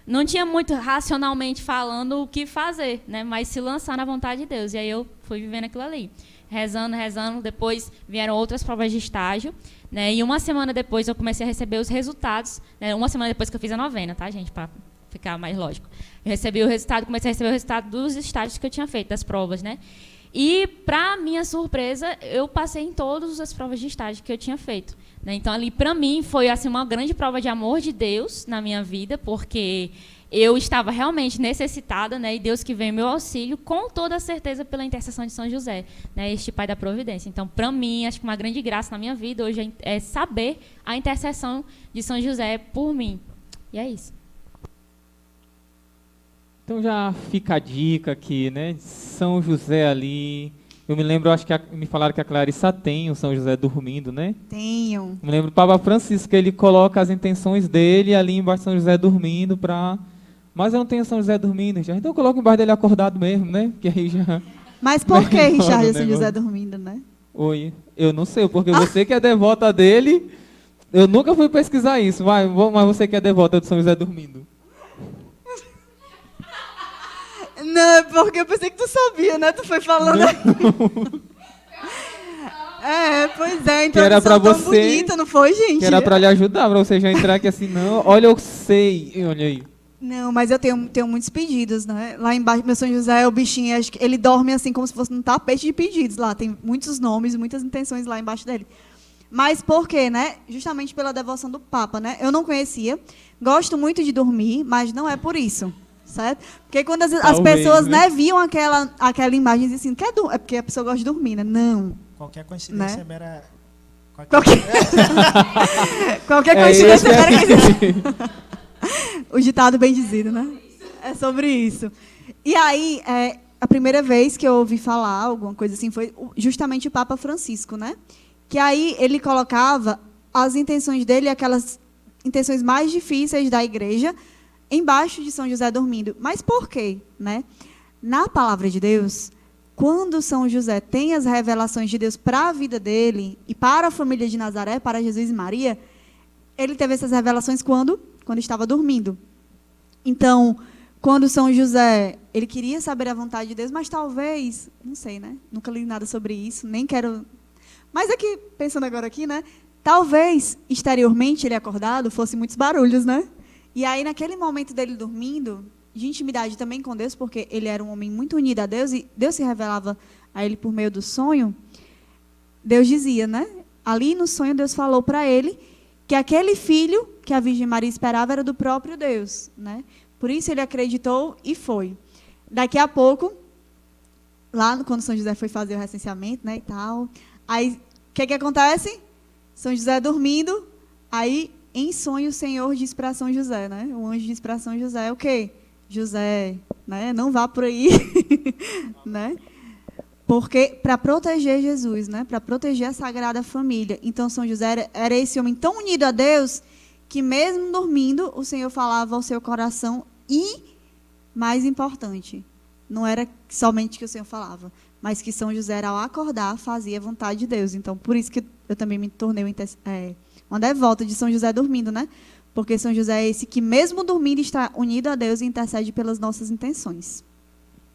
Speaker 10: não tinha muito racionalmente falando o que fazer, né, mas se lançar na vontade de Deus. E aí eu fui vivendo aquilo ali, rezando. Depois vieram outras provas de estágio, né, e uma semana depois eu comecei a receber os resultados, né, uma semana depois que eu fiz a novena, tá, gente, para ficar mais lógico. Eu comecei a receber o resultado dos estágios que eu tinha feito, das provas, né. E, para minha surpresa, eu passei em todas as provas de estágio que eu tinha feito, né? Então, ali, para mim, foi assim, uma grande prova de amor de Deus na minha vida, porque eu estava realmente necessitada, né? E Deus que veio em meu auxílio, com toda a certeza, pela intercessão de São José, né? Este pai da providência. Então, para mim, acho que uma grande graça na minha vida hoje é saber a intercessão de São José por mim. E é isso.
Speaker 3: Então já fica a dica aqui, né? São José ali. Eu me lembro, acho que me falaram que a Clarissa tem o São José dormindo, né?
Speaker 2: Tenho.
Speaker 3: Me lembro do Papa Francisco, que ele coloca as intenções dele ali embaixo de São José dormindo para Mas eu não tenho São José dormindo, Richard. Então eu coloco embaixo dele acordado mesmo, né? Que aí já...
Speaker 2: Mas por que
Speaker 3: Melhor
Speaker 2: Richard
Speaker 3: o
Speaker 2: e São José
Speaker 3: negócio.
Speaker 2: dormindo, né?
Speaker 3: Oi, eu não sei, porque você que é devota dele, eu nunca fui pesquisar isso, mas você que é devota de São José dormindo.
Speaker 2: Não, porque eu pensei que tu sabia, né? Tu foi falando aí. Pois é,
Speaker 3: Que era pra
Speaker 2: introdução tão
Speaker 3: você,
Speaker 2: bonita, não foi, gente?
Speaker 3: que era pra lhe ajudar, pra você já entrar aqui assim, não, olha, eu sei, e olha aí.
Speaker 2: Não, mas eu tenho muitos pedidos, né? Lá embaixo, meu São José, o bichinho, acho que ele dorme assim como se fosse num tapete de pedidos lá. Tem muitos nomes, muitas intenções lá embaixo dele. Mas por quê, né? Justamente pela devoção do Papa, né? Eu não conhecia, gosto muito de dormir, mas não é por isso, certo? Porque quando as
Speaker 3: Talvez,
Speaker 2: pessoas,
Speaker 3: né?
Speaker 2: viam aquela imagem e diziam assim, é porque a pessoa gosta de dormir, né? Não.
Speaker 11: Qualquer coincidência
Speaker 2: Né?
Speaker 11: é mera...
Speaker 2: Qualquer coincidência era o ditado bem dizido, né? É sobre isso. E aí, a primeira vez que eu ouvi falar alguma coisa assim foi justamente o Papa Francisco, né? Que aí ele colocava as intenções dele, aquelas intenções mais difíceis da igreja, embaixo de São José dormindo. Mas por quê, né? Na palavra de Deus, quando São José tem as revelações de Deus para a vida dele e para a família de Nazaré, para Jesus e Maria, ele teve essas revelações quando estava dormindo. Então, quando São José, ele queria saber a vontade de Deus, mas talvez, não sei, né? Nunca li nada sobre isso, nem quero... Mas aqui, pensando agora aqui, né? Talvez, exteriormente, ele acordado, fosse muitos barulhos, né? E aí, naquele momento dele dormindo, de intimidade também com Deus, porque ele era um homem muito unido a Deus, e Deus se revelava a ele por meio do sonho, Deus dizia, né? Ali no sonho, Deus falou para ele que aquele filho que a Virgem Maria esperava era do próprio Deus, né? Por isso ele acreditou e foi. Daqui a pouco, lá quando São José foi fazer o recenseamento, né, e tal, aí o que acontece? São José dormindo, aí em sonho o Senhor diz para São José, né? O anjo diz para São José, o quê? José, né? Não vá por aí, né? Porque para proteger Jesus, né? Para proteger a Sagrada Família. Então São José era esse homem tão unido a Deus que mesmo dormindo o Senhor falava ao seu coração e, mais importante, não era somente que o Senhor falava, mas que São José, ao acordar, fazia a vontade de Deus. Então, por isso que eu também me tornei uma devota de São José dormindo, né? Porque São José é esse que, mesmo dormindo, está unido a Deus e intercede pelas nossas intenções.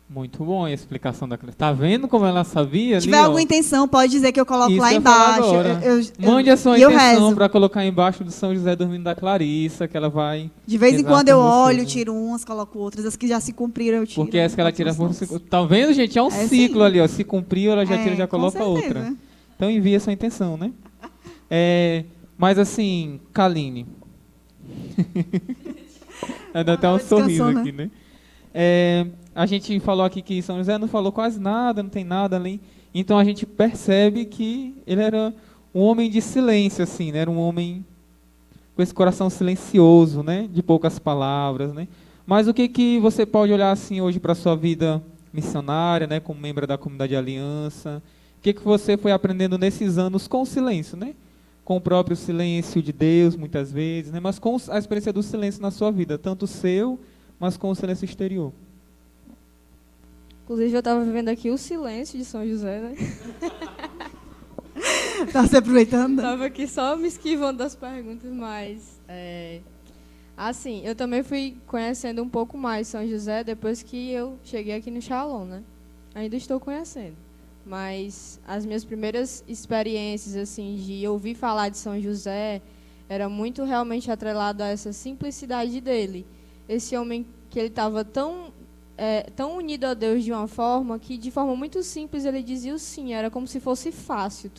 Speaker 3: Muito bom a explicação da Clara. Tá vendo como ela sabia?
Speaker 2: Se tiver
Speaker 3: ali,
Speaker 2: alguma intenção, pode dizer que eu coloco
Speaker 3: Isso
Speaker 2: lá
Speaker 3: que eu ia falar
Speaker 2: embaixo.
Speaker 3: agora. Mande a sua
Speaker 2: e eu
Speaker 3: intenção
Speaker 2: rezo.
Speaker 3: para colocar embaixo do São José dormindo da Clarissa, que ela vai...
Speaker 2: De vez em
Speaker 3: rezar
Speaker 2: quando
Speaker 3: por
Speaker 2: eu
Speaker 3: você,
Speaker 2: olho,
Speaker 3: né?
Speaker 2: tiro umas, coloco outras. As que já se cumpriram, eu tiro.
Speaker 3: Porque essa que ela tira
Speaker 2: Outras
Speaker 3: por...
Speaker 2: não.
Speaker 3: Tá vendo, gente? É um ciclo
Speaker 2: sim.
Speaker 3: ali, ó. Se cumpriu, ela já tira, já
Speaker 2: com
Speaker 3: coloca
Speaker 2: certeza.
Speaker 3: outra. Então envia sua intenção, né? Mas assim, Kaline... Dá até um sorriso
Speaker 2: descansou,
Speaker 3: aqui, né? A gente falou aqui que São José não falou quase nada, não tem nada ali. Então a gente percebe que ele era um homem de silêncio, assim, né? Era um homem com esse coração silencioso, né? De poucas palavras, né? Mas o que você pode olhar assim hoje para a sua vida missionária, né? Como membro da Comunidade Aliança? O que você foi aprendendo nesses anos com o silêncio, né? Com o próprio silêncio de Deus, muitas vezes, né? Mas com a experiência do silêncio na sua vida, tanto o seu, mas com o silêncio exterior.
Speaker 9: Inclusive, eu estava vivendo aqui o silêncio de São José, né?
Speaker 2: Tá se aproveitando?
Speaker 9: Estava aqui só me esquivando das perguntas, mas... assim, eu também fui conhecendo um pouco mais São José depois que eu cheguei aqui no Shalom, né? Ainda estou conhecendo. Mas as minhas primeiras experiências, assim, de ouvir falar de São José, era muito realmente atrelado a essa simplicidade dele. Esse homem que ele estava tão unido a Deus de uma forma que, de forma muito simples, ele dizia o sim. Era como se fosse fácil.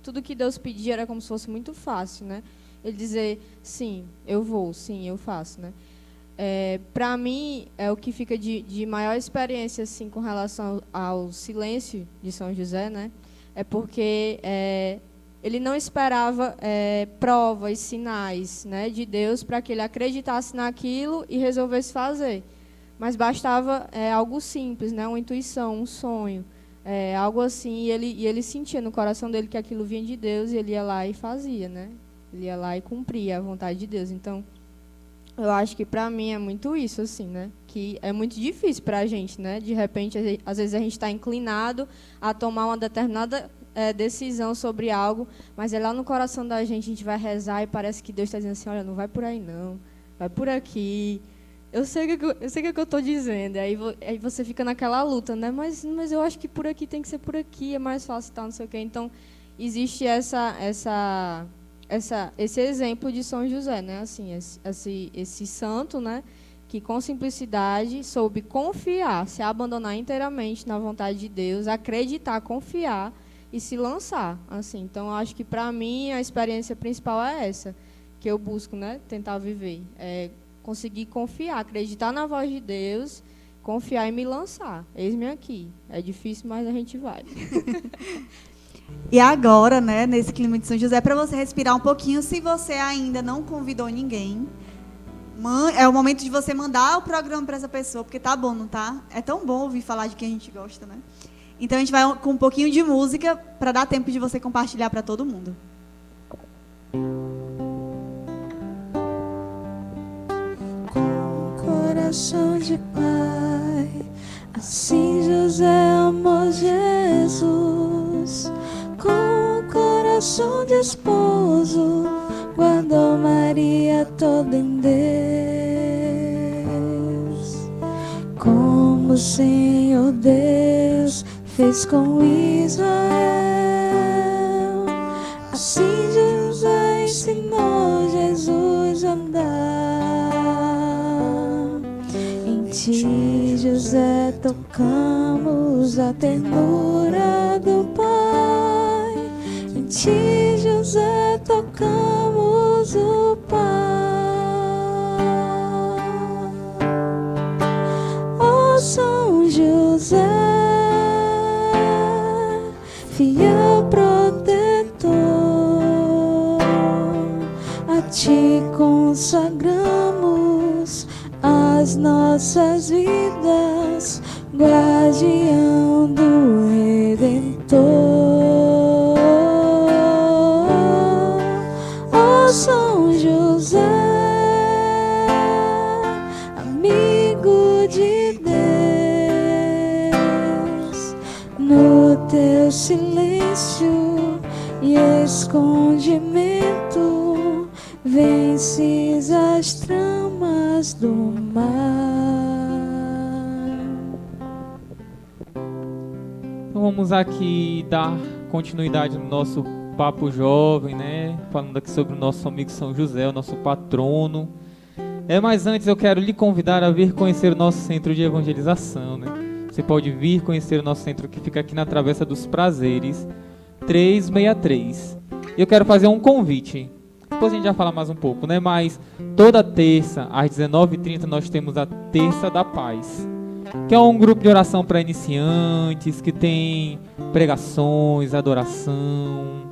Speaker 9: Tudo que Deus pedia era como se fosse muito fácil, né? Ele dizer, sim, eu vou, sim, eu faço, né? Para mim, é o que fica de maior experiência assim, com relação ao silêncio de São José, né? É porque ele não esperava provas, sinais, né, de Deus para que ele acreditasse naquilo e resolvesse fazer. Mas bastava algo simples, né, uma intuição, um sonho, algo assim, e ele sentia no coração dele que aquilo vinha de Deus e ele ia lá e fazia, né? Ele ia lá e cumpria a vontade de Deus. Então, eu acho que para mim é muito isso, assim, né? Que é muito difícil para a gente, né? De repente, às vezes a gente está inclinado a tomar uma determinada decisão sobre algo, mas é lá no coração da gente, a gente vai rezar e parece que Deus está dizendo assim, olha, não vai por aí não, vai por aqui. Eu sei o que eu estou dizendo. Aí você fica naquela luta, né? Mas eu acho que por aqui tem que ser por aqui, é mais fácil e tal, não sei o quê. Então, existe esse exemplo de São José, né? Assim, esse santo, né? Que com simplicidade soube confiar, se abandonar inteiramente na vontade de Deus, acreditar, confiar e se lançar. Assim, então, eu acho que para mim a experiência principal é essa que eu busco, né? Tentar viver. Conseguir confiar, acreditar na voz de Deus, confiar e me lançar. Eis-me aqui. É difícil, mas a gente vai.
Speaker 2: E agora, né, nesse clima de São José, para você respirar um pouquinho, se você ainda não convidou ninguém, é o momento de você mandar o programa para essa pessoa, porque tá bom, não tá? É tão bom ouvir falar de quem a gente gosta, né? Então a gente vai com um pouquinho de música para dar tempo de você compartilhar para todo mundo.
Speaker 1: Coração de pai, assim José amou Jesus. Com o coração de esposo, guardou Maria toda em Deus. Como o Senhor Deus fez com Israel, assim José ensinou Jesus a andar. Em ti, José, tocamos a ternura do Pai. Em ti, José, tocamos o Pai. Ó São José, fiel protetor, a ti consagramos as nossas vidas, guardião do Redentor. Ó São José, amigo de Deus, no teu silêncio e escondimento, vences as tramas do mar.
Speaker 3: Então vamos aqui dar continuidade no nosso papo jovem, né? Falando aqui sobre o nosso amigo São José, o nosso patrono. Mas antes eu quero lhe convidar a vir conhecer o nosso centro de evangelização, né? Você pode vir conhecer o nosso centro que fica aqui na Travessa dos Prazeres, 363. Eu quero fazer um convite. Depois a gente já fala mais um pouco, né? Mas toda terça, às 19h30, nós temos a Terça da Paz, que é um grupo de oração para iniciantes, que tem pregações, adoração,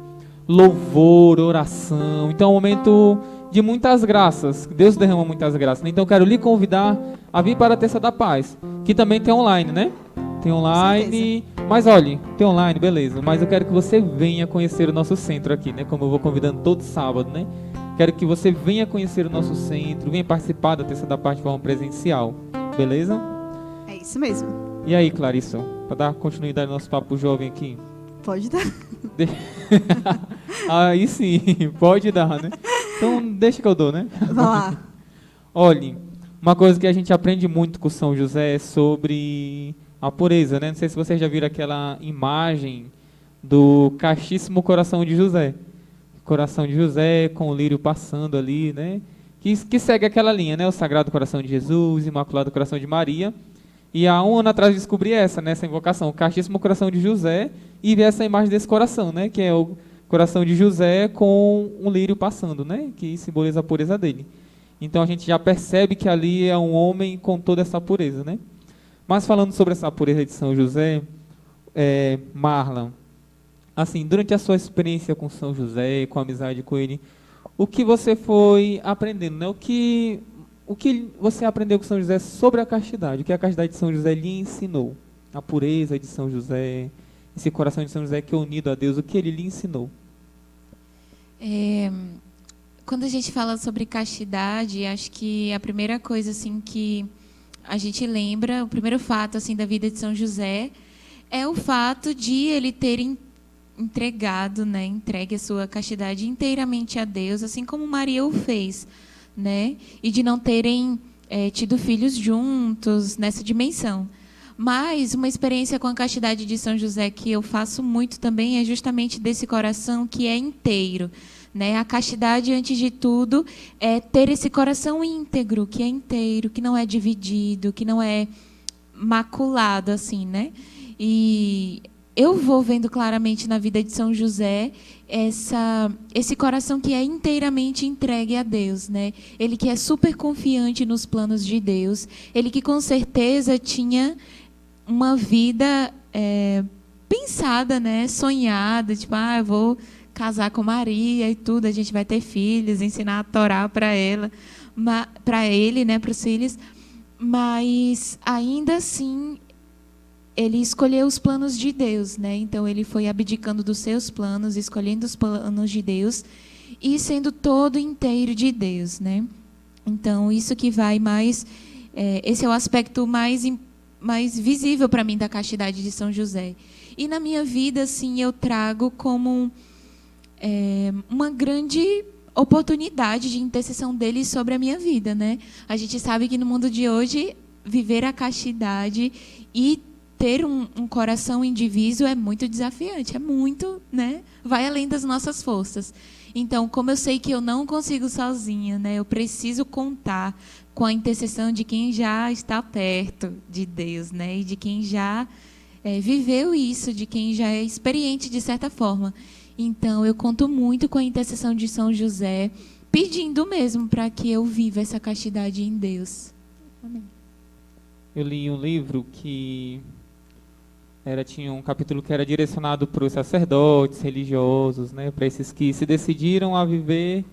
Speaker 3: louvor, oração. Então é um momento de muitas graças. Deus derrama muitas graças. Então eu quero lhe convidar a vir para a Terça da Paz, que também tem online, né? Tem online, mas olha, tem online, beleza. Mas eu quero que você venha conhecer o nosso centro aqui, né? Como eu vou convidando todo sábado, né? Quero que você venha conhecer o nosso centro, venha participar da Terça da Paz de forma presencial, beleza?
Speaker 2: É isso mesmo.
Speaker 3: E aí, Clarissa, para dar continuidade ao nosso papo jovem aqui?
Speaker 2: Pode dar.
Speaker 3: Aí sim, pode dar, né? Então deixa que eu dou, né?
Speaker 2: Vai lá.
Speaker 3: Olha, uma coisa que a gente aprende muito com São José é sobre a pureza, né? Não sei se vocês já viram aquela imagem do Castíssimo Coração de José. Coração de José com o lírio passando ali, né? Que segue aquela linha, né? O Sagrado Coração de Jesus, Imaculado Coração de Maria. E há um ano atrás eu descobri essa invocação, o Castíssimo Coração de José, e vi essa imagem desse coração, né? Que é o coração de José com um lírio passando, né? Que simboliza a pureza dele. Então a gente já percebe que ali é um homem com toda essa pureza, né? Mas falando sobre essa pureza de São José, Marla, assim, durante a sua experiência com São José, com a amizade com ele, o que você foi aprendendo, né? O que você aprendeu com São José sobre a castidade? O que a castidade de São José lhe ensinou? A pureza de São José, esse coração de São José que é unido a Deus, o que ele lhe ensinou?
Speaker 8: quando a gente fala sobre castidade, acho que a primeira coisa assim que a gente lembra, o primeiro fato assim da vida de São José é o fato de ele ter entregado, né, entregue a sua castidade inteiramente a Deus, assim como Maria o fez, né, e de não terem tido filhos juntos nessa dimensão. Mas uma experiência com a castidade de São José que eu faço muito também é justamente desse coração que é inteiro, né? A castidade, antes de tudo, é ter esse coração íntegro, que é inteiro, que não é dividido, que não é maculado, assim, né? E eu vou vendo claramente na vida de São José esse coração que é inteiramente entregue a Deus, né? Ele que é super confiante nos planos de Deus, ele que com certeza tinha uma vida pensada, né? Sonhada, tipo, eu vou casar com Maria e tudo, a gente vai ter filhos, ensinar a Torá para ele, né, para os filhos. Mas ainda assim ele escolheu os planos de Deus, né? Então ele foi abdicando dos seus planos, escolhendo os planos de Deus e sendo todo inteiro de Deus, né? Então isso que vai mais, esse é o aspecto mais visível para mim da castidade de São José. E na minha vida, assim, eu trago como uma grande oportunidade de intercessão dele sobre a minha vida, né? A gente sabe que no mundo de hoje viver a castidade e ter um coração indiviso é muito desafiante, é muito, né? Vai além das nossas forças. Então, como eu sei que eu não consigo sozinha, né? Eu preciso contar com a intercessão de quem já está perto de Deus, né? E de quem já viveu isso, de quem já é experiente de certa forma. Então, eu conto muito com a intercessão de São José, pedindo mesmo para que eu viva essa castidade em Deus. Amém.
Speaker 3: Eu li um livro que tinha um capítulo que era direcionado para os sacerdotes religiosos, né, para esses que se decidiram a viver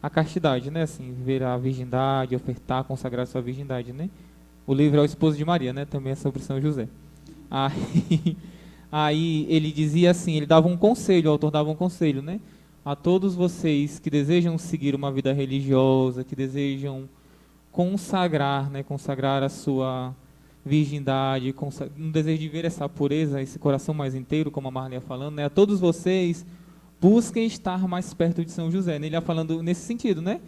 Speaker 3: a castidade, né, assim, viver a virgindade, ofertar, consagrar sua virgindade, né. O livro é O Esposo de Maria, né, também é sobre São José. Aí ele dizia assim, ele dava um conselho, o autor dava um conselho, né, a todos vocês que desejam seguir uma vida religiosa, que desejam consagrar, né, consagrar a sua virgindade, um desejo de ver essa pureza, esse coração mais inteiro, como a Marli ia falando, né? A todos vocês busquem estar mais perto de São José. Ele ia falando nesse sentido, né?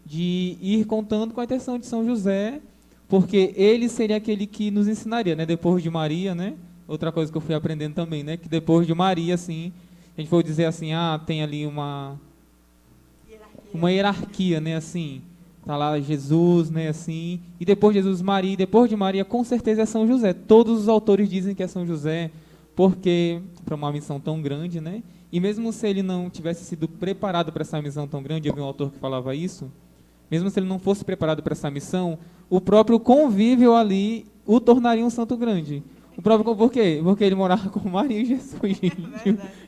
Speaker 3: De ir contando com a intenção de São José, porque ele seria aquele que nos ensinaria, né? Depois de Maria, né? Outra coisa que eu fui aprendendo também, né? Que depois de Maria, assim, a gente for dizer assim, tem ali uma hierarquia, né? Assim, tá lá Jesus, né, assim, e depois de Jesus, Maria, e depois de Maria, com certeza é São José. Todos os autores dizem que é São José, porque para uma missão tão grande, né, e mesmo se ele não tivesse sido preparado para essa missão tão grande, eu vi um autor que falava isso, mesmo se ele não fosse preparado para essa missão, o próprio convívio ali o tornaria um santo grande. Por quê? Porque ele morava com Maria e Jesus.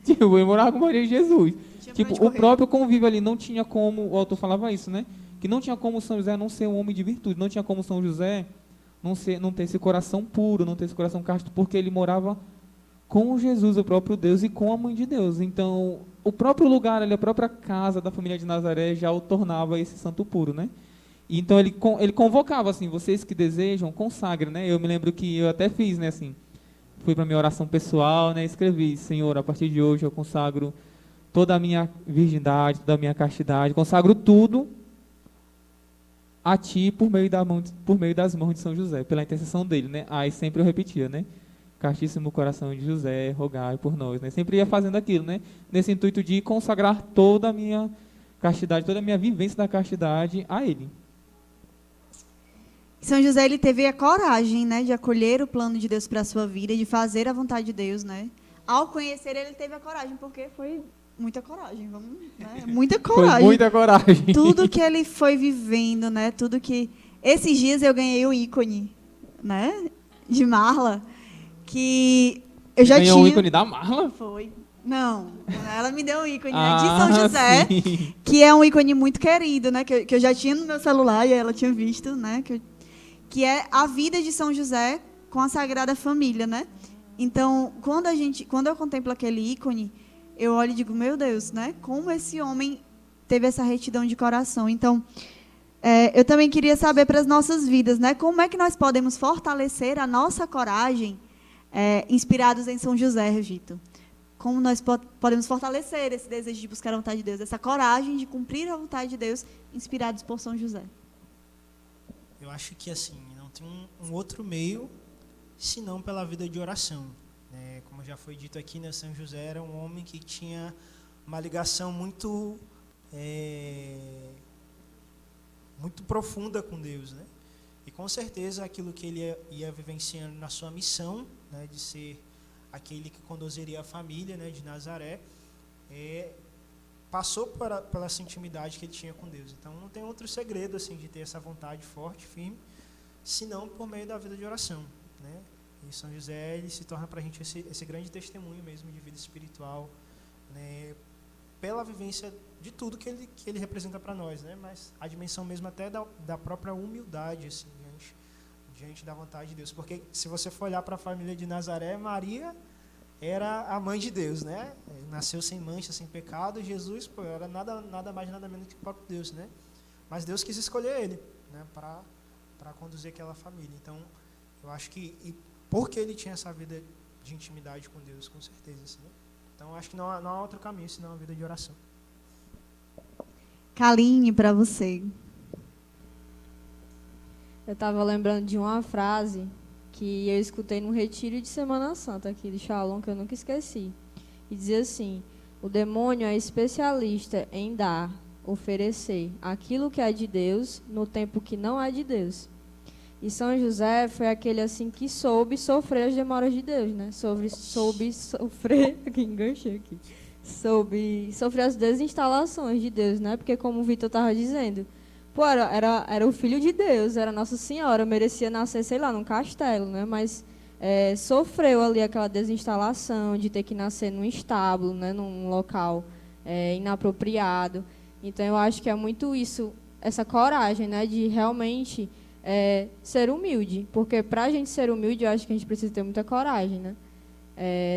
Speaker 3: Ele morava com Maria e Jesus. O próprio convívio ali não tinha como, o autor falava isso, né, que não tinha como São José não ser um homem de virtude, não tinha como São José não ter esse coração puro, não ter esse coração casto, porque ele morava com Jesus, o próprio Deus, e com a mãe de Deus. Então, o próprio lugar ali, a própria casa da família de Nazaré já o tornava esse santo puro, né? E então ele convocava assim, vocês que desejam, consagrem, né? Eu me lembro que eu até fiz, né, assim, fui para minha oração pessoal, né, escrevi, Senhor, a partir de hoje eu consagro toda a minha virgindade, toda a minha castidade, consagro tudo a ti por meio das mãos de São José, pela intercessão dele, né? Aí sempre eu repetia, né? Castíssimo coração de José, rogai por nós, né? Sempre ia fazendo aquilo, né? Nesse intuito de consagrar toda a minha castidade, toda a minha vivência da castidade a ele.
Speaker 2: São José, ele teve a coragem, né, de acolher o plano de Deus para a sua vida, de fazer a vontade de Deus, né? Ao conhecer ele teve a coragem, porque foi muita coragem, muita coragem.
Speaker 3: Foi muita coragem.
Speaker 2: Tudo que ele foi vivendo, né? Tudo que... Esses dias eu ganhei o ícone, né? De Marla, que eu já tinha...
Speaker 3: Ganhou o ícone da Marla?
Speaker 2: Foi. Não, ela me deu um ícone, né, de São José,
Speaker 3: sim.
Speaker 2: Que é um ícone muito querido, né? Que eu já tinha no meu celular e ela tinha visto, né? Que é a vida de São José com a Sagrada Família, né? Então, quando eu contemplo aquele ícone, eu olho e digo, meu Deus, né? Como esse homem teve essa retidão de coração. Então, eu também queria saber para as nossas vidas, né? Como é que nós podemos fortalecer a nossa coragem inspirados em São José, Regito? Como nós podemos fortalecer esse desejo de buscar a vontade de Deus, essa coragem de cumprir a vontade de Deus, inspirados por São José?
Speaker 11: Eu acho que assim, não tem um outro meio, senão pela vida de oração. Como já foi dito aqui, né, São José era um homem que tinha uma ligação muito profunda com Deus, né? E com certeza aquilo que ele ia vivenciando na sua missão, né, de ser aquele que conduziria a família, né, de Nazaré, passou pela essa intimidade que ele tinha com Deus. Então não tem outro segredo assim de ter essa vontade forte, firme, senão por meio da vida de oração, né? E São José, ele se torna para a gente esse grande testemunho mesmo de vida espiritual, né, pela vivência de tudo que ele representa para nós, né? Mas a dimensão mesmo até da própria humildade, assim, diante da vontade de Deus. Porque se você for olhar para a família de Nazaré, Maria era a mãe de Deus, né? Nasceu sem mancha, sem pecado. Jesus, era nada mais, nada menos que o próprio Deus, né? Mas Deus quis escolher ele, né, para conduzir aquela família. Então, eu acho que porque ele tinha essa vida de intimidade com Deus, com certeza, assim, né? Então, acho que não há outro caminho senão a vida de oração.
Speaker 2: Kaline, para você.
Speaker 9: Eu estava lembrando de uma frase que eu escutei no retiro de Semana Santa aqui de Shalom, que eu nunca esqueci. E dizia assim: o demônio é especialista em dar, oferecer aquilo que é de Deus no tempo que não é de Deus. E São José foi aquele assim que soube sofrer as demoras de Deus, né? Soube sofrer, aqui enganchei aqui. Soube sofrer as desinstalações de Deus, né? Porque como o Vitor estava dizendo, era o filho de Deus, era Nossa Senhora, merecia nascer, sei lá, num castelo, né? Mas sofreu ali aquela desinstalação de ter que nascer num estábulo, né? Num local inapropriado. Então eu acho que é muito isso, essa coragem, né? De realmente ser humilde, porque para a gente ser humilde, eu acho que a gente precisa ter muita coragem, né?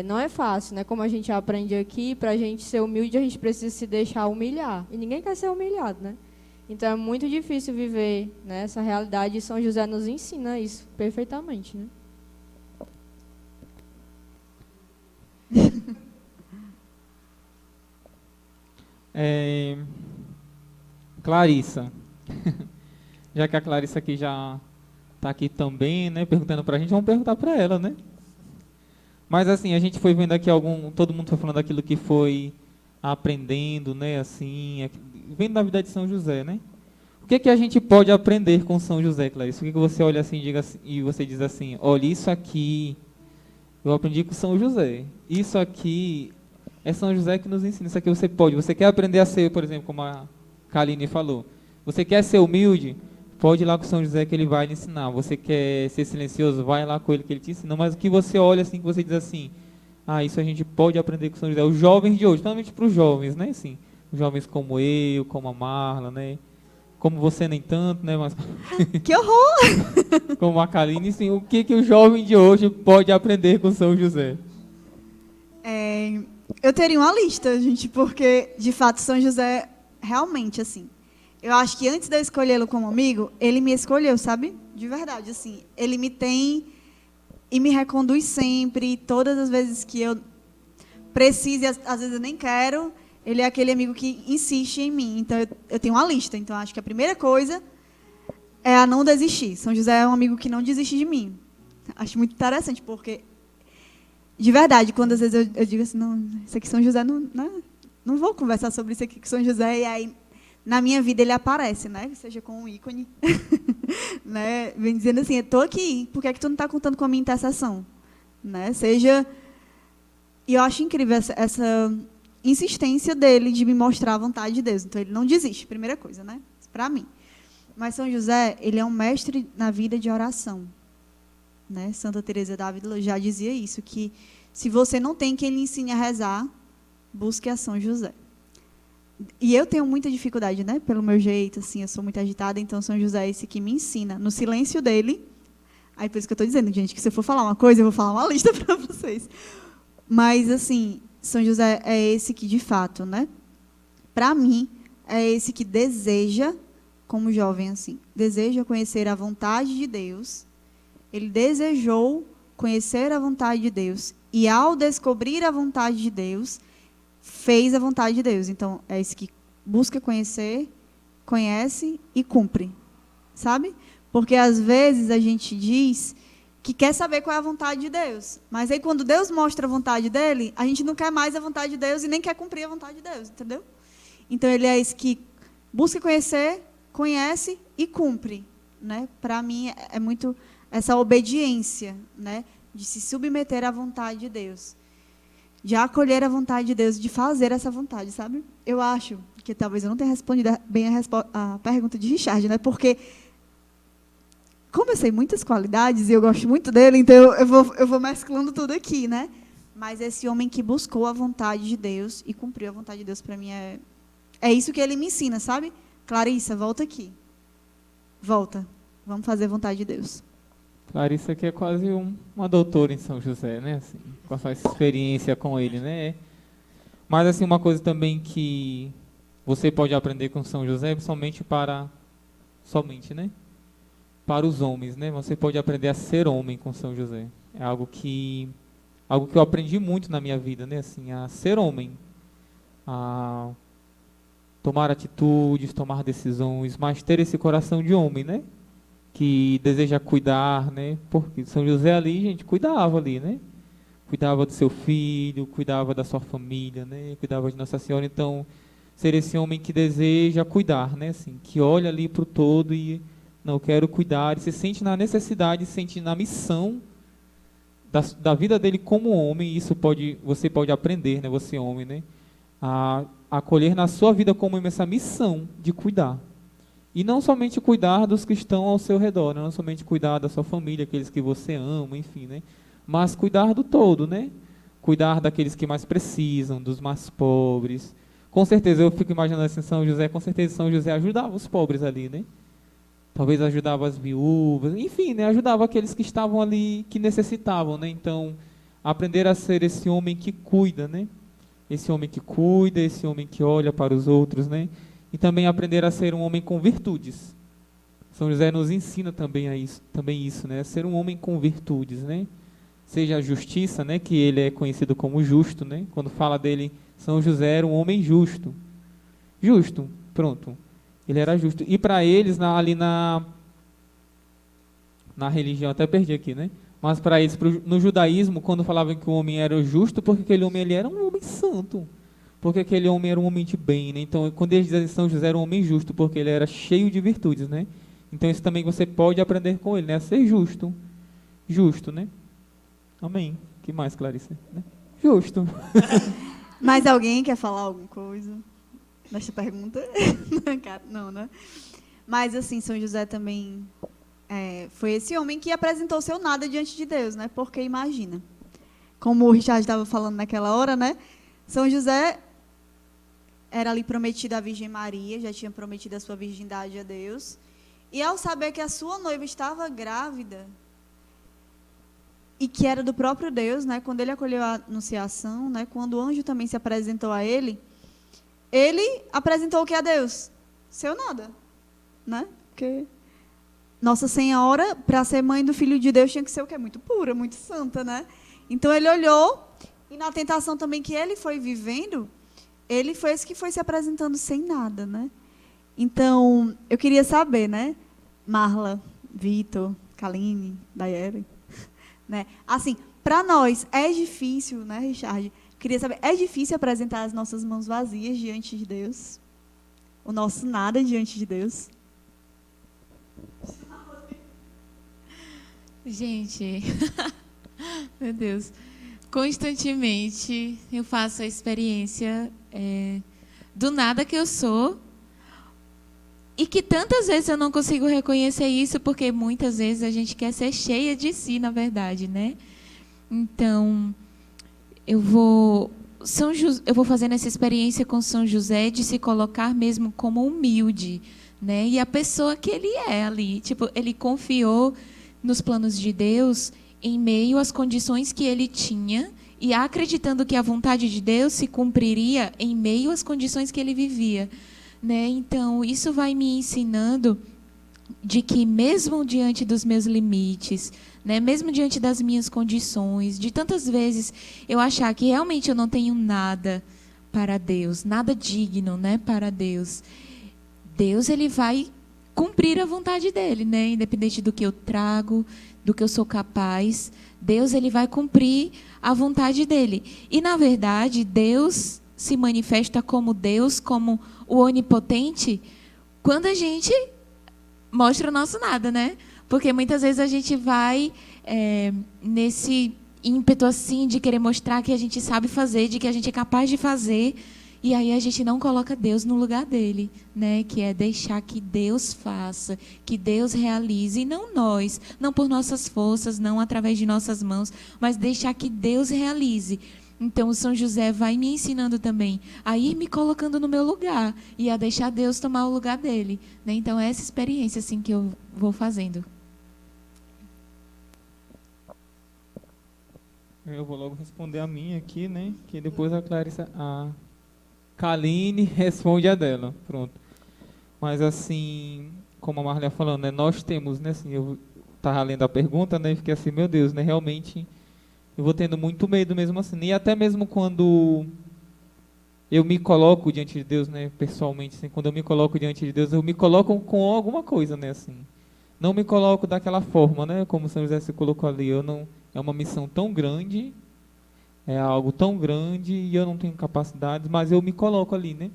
Speaker 9: Não é fácil, né? Como a gente aprende aqui, para a gente ser humilde, a gente precisa se deixar humilhar. E ninguém quer ser humilhado, né? Então é muito difícil viver, né, essa realidade, e São José nos ensina isso perfeitamente, né?
Speaker 3: Clarissa. Já que a Clarissa aqui já está aqui também, né, perguntando para a gente, vamos perguntar para ela, né? Mas assim, a gente foi vendo aqui todo mundo foi falando daquilo que foi aprendendo, né, assim, vendo da vida de São José, né? O que a gente pode aprender com São José, Clarissa? O que você olha assim, e você diz assim: olha, isso aqui eu aprendi com São José. Isso aqui é São José que nos ensina. Isso aqui você pode. Você quer aprender a ser, por exemplo, como a Kaline falou. Você quer ser humilde? Pode ir lá com São José que ele vai lhe ensinar. Você quer ser silencioso? Vai lá com ele que ele te ensina. Mas o que você olha assim, que você diz assim: isso a gente pode aprender com São José. Os jovens de hoje, principalmente para os jovens, né? Assim, os jovens como eu, como a Marla, né? Como você nem tanto, né? Mas
Speaker 2: que horror!
Speaker 3: Como a Kaline, assim, o que o jovem de hoje pode aprender com São José?
Speaker 2: Eu teria uma lista, gente, porque, de fato, São José, realmente, assim, eu acho que antes de eu escolhê-lo como amigo, ele me escolheu, sabe? De verdade, assim, ele me tem e me reconduz sempre, todas as vezes que eu preciso, e às vezes eu nem quero. Ele é aquele amigo que insiste em mim. Então, eu tenho uma lista. Então, acho que a primeira coisa é a não desistir. São José é um amigo que não desiste de mim. Acho muito interessante, porque, de verdade, quando às vezes eu digo assim, não, isso aqui São José, não vou conversar sobre isso aqui com São José, e aí, na minha vida, ele aparece, né? Seja com um ícone, né? Vem dizendo assim, eu estou aqui, por que é que tu não está contando com a minha intercessão? Né? E eu acho incrível essa insistência dele de me mostrar a vontade de Deus. Então, ele não desiste, primeira coisa, né? Para mim. Mas São José, ele é um mestre na vida de oração. Né? Santa Teresa d'Ávila já dizia isso, que se você não tem quem lhe ensine a rezar, busque a São José. E eu tenho muita dificuldade, né? Pelo meu jeito, assim, eu sou muito agitada, então São José é esse que me ensina, no silêncio dele. Aí, por isso que eu estou dizendo, gente, que se eu for falar uma coisa, eu vou falar uma lista para vocês. Mas, assim, São José é esse que, de fato, né, para mim, é esse que deseja, como jovem assim, deseja conhecer a vontade de Deus. Ele desejou conhecer a vontade de Deus e, ao descobrir a vontade de Deus, fez a vontade de Deus. Então, é esse que busca conhecer, conhece e cumpre, sabe? Porque às vezes a gente diz que quer saber qual é a vontade de Deus, mas aí quando Deus mostra a vontade dele, a gente não quer mais a vontade de Deus e nem quer cumprir a vontade de Deus, entendeu? Então, ele é esse que busca conhecer, conhece e cumpre, né? Para mim é muito essa obediência, né, de se submeter à vontade de Deus, de acolher a vontade de Deus, de fazer essa vontade, sabe? Eu acho que talvez eu não tenha respondido bem a pergunta de Richard, né? Porque como eu sei muitas qualidades e eu gosto muito dele, então eu vou mesclando tudo aqui, né? Mas esse homem que buscou a vontade de Deus e cumpriu a vontade de Deus, para mim é isso que ele me ensina, sabe? Clarissa, volta aqui. Volta. Vamos fazer a vontade de Deus.
Speaker 3: Clarissa que é quase uma doutora em São José, né? Assim, com a sua experiência com ele, né? Mas assim, uma coisa também que você pode aprender com São José, somente, né? Para os homens, né? Você pode aprender a ser homem com São José. É algo que eu aprendi muito na minha vida, né? Assim, a ser homem, a tomar atitudes, tomar decisões, mas ter esse coração de homem, né? Que deseja cuidar, né? Porque São José ali, gente, cuidava ali, né? Cuidava do seu filho, cuidava da sua família, né? Cuidava de Nossa Senhora. Então, ser esse homem que deseja cuidar, né? Assim, que olha ali para o todo e não quero cuidar, e se sente na necessidade, se sente na missão da vida dele como homem. Isso você pode aprender, né? Você homem, né? A acolher na sua vida como homem essa missão de cuidar. E não somente cuidar dos que estão ao seu redor, né? Não somente cuidar da sua família, aqueles que você ama, enfim, né? Mas cuidar do todo, né? Cuidar daqueles que mais precisam, dos mais pobres. Com certeza, eu fico imaginando assim, São José, com certeza São José ajudava os pobres ali, né? Talvez ajudava as viúvas, enfim, né? Ajudava aqueles que estavam ali, que necessitavam, né? Então, aprender a ser esse homem que cuida, né? Esse homem que cuida, esse homem que olha para os outros, né? E também aprender a ser um homem com virtudes. São José nos ensina também isso, né? Ser um homem com virtudes, né? Seja a justiça, né? Que ele é conhecido como justo, né? Quando fala dele, São José era um homem justo. Justo, pronto. Ele era justo. E para eles, ali na religião, até perdi aqui, né? Mas para eles, no judaísmo, quando falavam que o homem era justo, porque aquele homem ele era um homem santo. Porque aquele homem era um homem de bem, né? Então, quando eles dizem que São José era um homem justo, porque ele era cheio de virtudes, né? Então, isso também você pode aprender com ele, né? A ser justo. Justo, né? Amém. O que mais, Clarissa? Né? Justo.
Speaker 2: Mais alguém quer falar alguma coisa nesta pergunta? Não, né? Mas, assim, São José também foi esse homem que apresentou seu nada diante de Deus, né? Porque, imagina, como o Richard estava falando naquela hora, né? São José era ali prometido à Virgem Maria, já tinha prometido a sua virgindade a Deus. E ao saber que a sua noiva estava grávida, e que era do próprio Deus, né, quando ele acolheu a anunciação, né, quando o anjo também se apresentou a ele apresentou o que a Deus? Seu nada. Né? Porque Nossa Senhora, para ser mãe do Filho de Deus, tinha que ser o quê? Muito pura, muito santa, né? Então ele olhou, e na tentação também que ele foi vivendo, ele foi esse que foi se apresentando sem nada, né? Então, eu queria saber, né? Marla, Vitor, Kaline, Daiane, né? Assim, para nós é difícil, né, Richard? Queria saber, é difícil apresentar as nossas mãos vazias diante de Deus? O nosso nada diante de Deus?
Speaker 8: Gente, meu Deus, constantemente eu faço a experiência do nada que eu sou e que tantas vezes eu não consigo reconhecer isso porque muitas vezes a gente quer ser cheia de si, na verdade, né? Então, eu vou fazendo essa experiência com São José de se colocar mesmo como humilde, né? E a pessoa que ele é ali, tipo, ele confiou nos planos de Deus em meio às condições que ele tinha e acreditando que a vontade de Deus se cumpriria em meio às condições que ele vivia, né? Então, isso vai me ensinando de que mesmo diante dos meus limites, né, mesmo diante das minhas condições, de tantas vezes eu achar que realmente eu não tenho nada para Deus, nada digno, né, para Deus, Deus ele vai cumprir a vontade dele, né, independente do que eu trago, do que eu sou capaz, Deus ele vai cumprir a vontade dele. E na verdade, Deus se manifesta como Deus, como o onipotente, quando a gente mostra o nosso nada, né? Porque muitas vezes a gente vai nesse ímpeto assim de querer mostrar que a gente sabe fazer, de que a gente é capaz de fazer, e aí a gente não coloca Deus no lugar dele, né? Que é deixar que Deus faça, que Deus realize, e não nós, não por nossas forças, não através de nossas mãos, mas deixar que Deus realize. Então, o São José vai me ensinando também a ir me colocando no meu lugar e a deixar Deus tomar o lugar dele, né? Então, é essa experiência assim, que eu vou fazendo.
Speaker 3: Eu vou logo responder a minha aqui, né? Que depois a Kaline responde a dela. Pronto. Mas, assim, como a Marlia falou, né? Nós temos, né? Assim, eu estava lendo a pergunta, né? E fiquei assim, meu Deus, né? Realmente... eu vou tendo muito medo mesmo assim. E até mesmo quando eu me coloco diante de Deus, né, pessoalmente, assim, quando eu me coloco diante de Deus, eu me coloco com alguma coisa, né, assim. Não me coloco daquela forma, né, como São José se colocou ali. Eu não, é uma missão tão grande, é algo tão grande e eu não tenho capacidades, mas eu me coloco ali, né.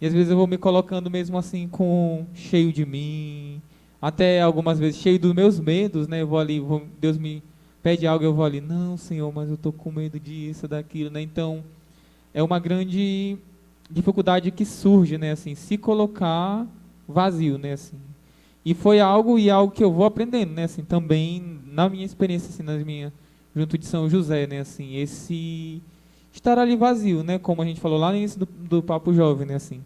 Speaker 3: E às vezes eu vou me colocando mesmo assim, cheio de mim, até algumas vezes cheio dos meus medos, né. Eu vou ali, Deus me pede algo, eu vou ali, não, Senhor, mas eu estou com medo disso, daquilo, né? Então, é uma grande dificuldade que surge, né? Assim, se colocar vazio, né? Assim, e foi algo que eu vou aprendendo, né? Assim, também na minha experiência, assim, junto de São José, né? Assim, esse estar ali vazio, né? Como a gente falou lá no início do Papo Jovem, né? Assim,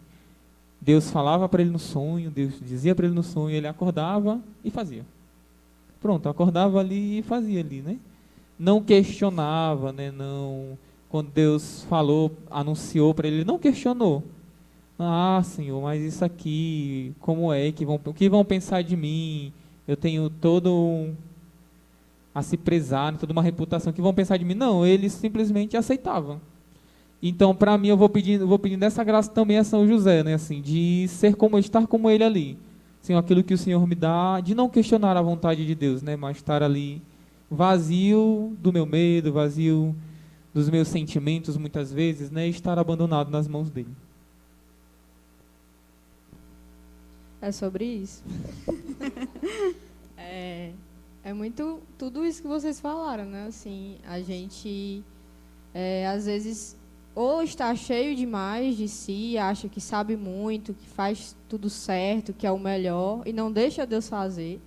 Speaker 3: Deus falava para ele no sonho, Deus dizia para ele no sonho, ele acordava e fazia. Pronto, acordava ali e fazia ali, né? Não questionava, né? Não, quando Deus falou, anunciou para ele, não questionou. Ah, Senhor, mas isso aqui, como é? O que vão pensar de mim? Eu tenho a se prezar, toda uma reputação, que vão pensar de mim? Não, ele simplesmente aceitava. Então, para mim, eu vou pedindo essa graça também a São José, né? Assim, de estar como ele ali. Assim, aquilo que o Senhor me dá, de não questionar a vontade de Deus, né? Mas estar ali vazio do meu medo, vazio dos meus sentimentos, muitas vezes, né? E estar abandonado nas mãos dele.
Speaker 9: É sobre isso. É muito tudo isso que vocês falaram, né? Assim, a gente, às vezes, ou está cheio demais de si, acha que sabe muito, que faz tudo certo, que é o melhor, e não deixa Deus fazer.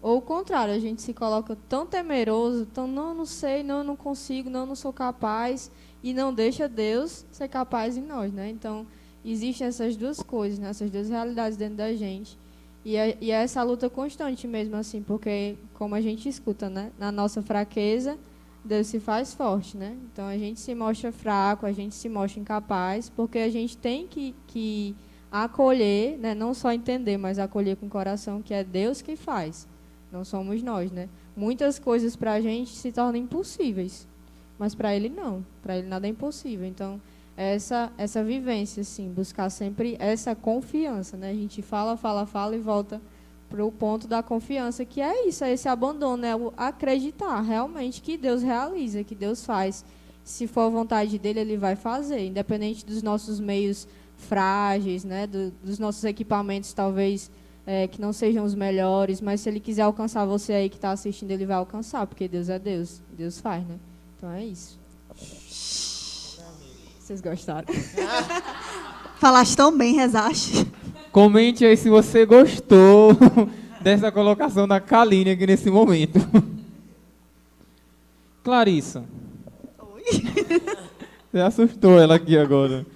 Speaker 9: Ou o contrário, a gente se coloca tão temeroso, não sei, não consigo, não sou capaz, e não deixa Deus ser capaz em nós, né? Então, existem essas duas coisas, né? Essas duas realidades dentro da gente. E é essa luta constante mesmo, assim, porque, como a gente escuta, né? Na nossa fraqueza, Deus se faz forte, né? Então, a gente se mostra fraco, a gente se mostra incapaz, porque a gente tem que acolher, né? Não só entender, mas acolher com o coração, que é Deus que faz, não somos nós, né? Muitas coisas para a gente se tornam impossíveis, mas para Ele não, para Ele nada é impossível. Então, essa vivência, assim, buscar sempre essa confiança, né? A gente fala e volta para o ponto da confiança, que é isso, é esse abandono, é o acreditar realmente que Deus realiza, que Deus faz. Se for a vontade dele, ele vai fazer, independente dos nossos meios frágeis, né, dos nossos equipamentos, talvez, que não sejam os melhores, mas se ele quiser alcançar você aí que está assistindo, ele vai alcançar, porque Deus é Deus, Deus faz, né? Então é isso. Vocês gostaram?
Speaker 2: Falaste tão bem, rezaste.
Speaker 3: Comente aí se você gostou dessa colocação da Kaline aqui nesse momento. Clarissa.
Speaker 2: Oi?
Speaker 3: Você assustou ela aqui agora.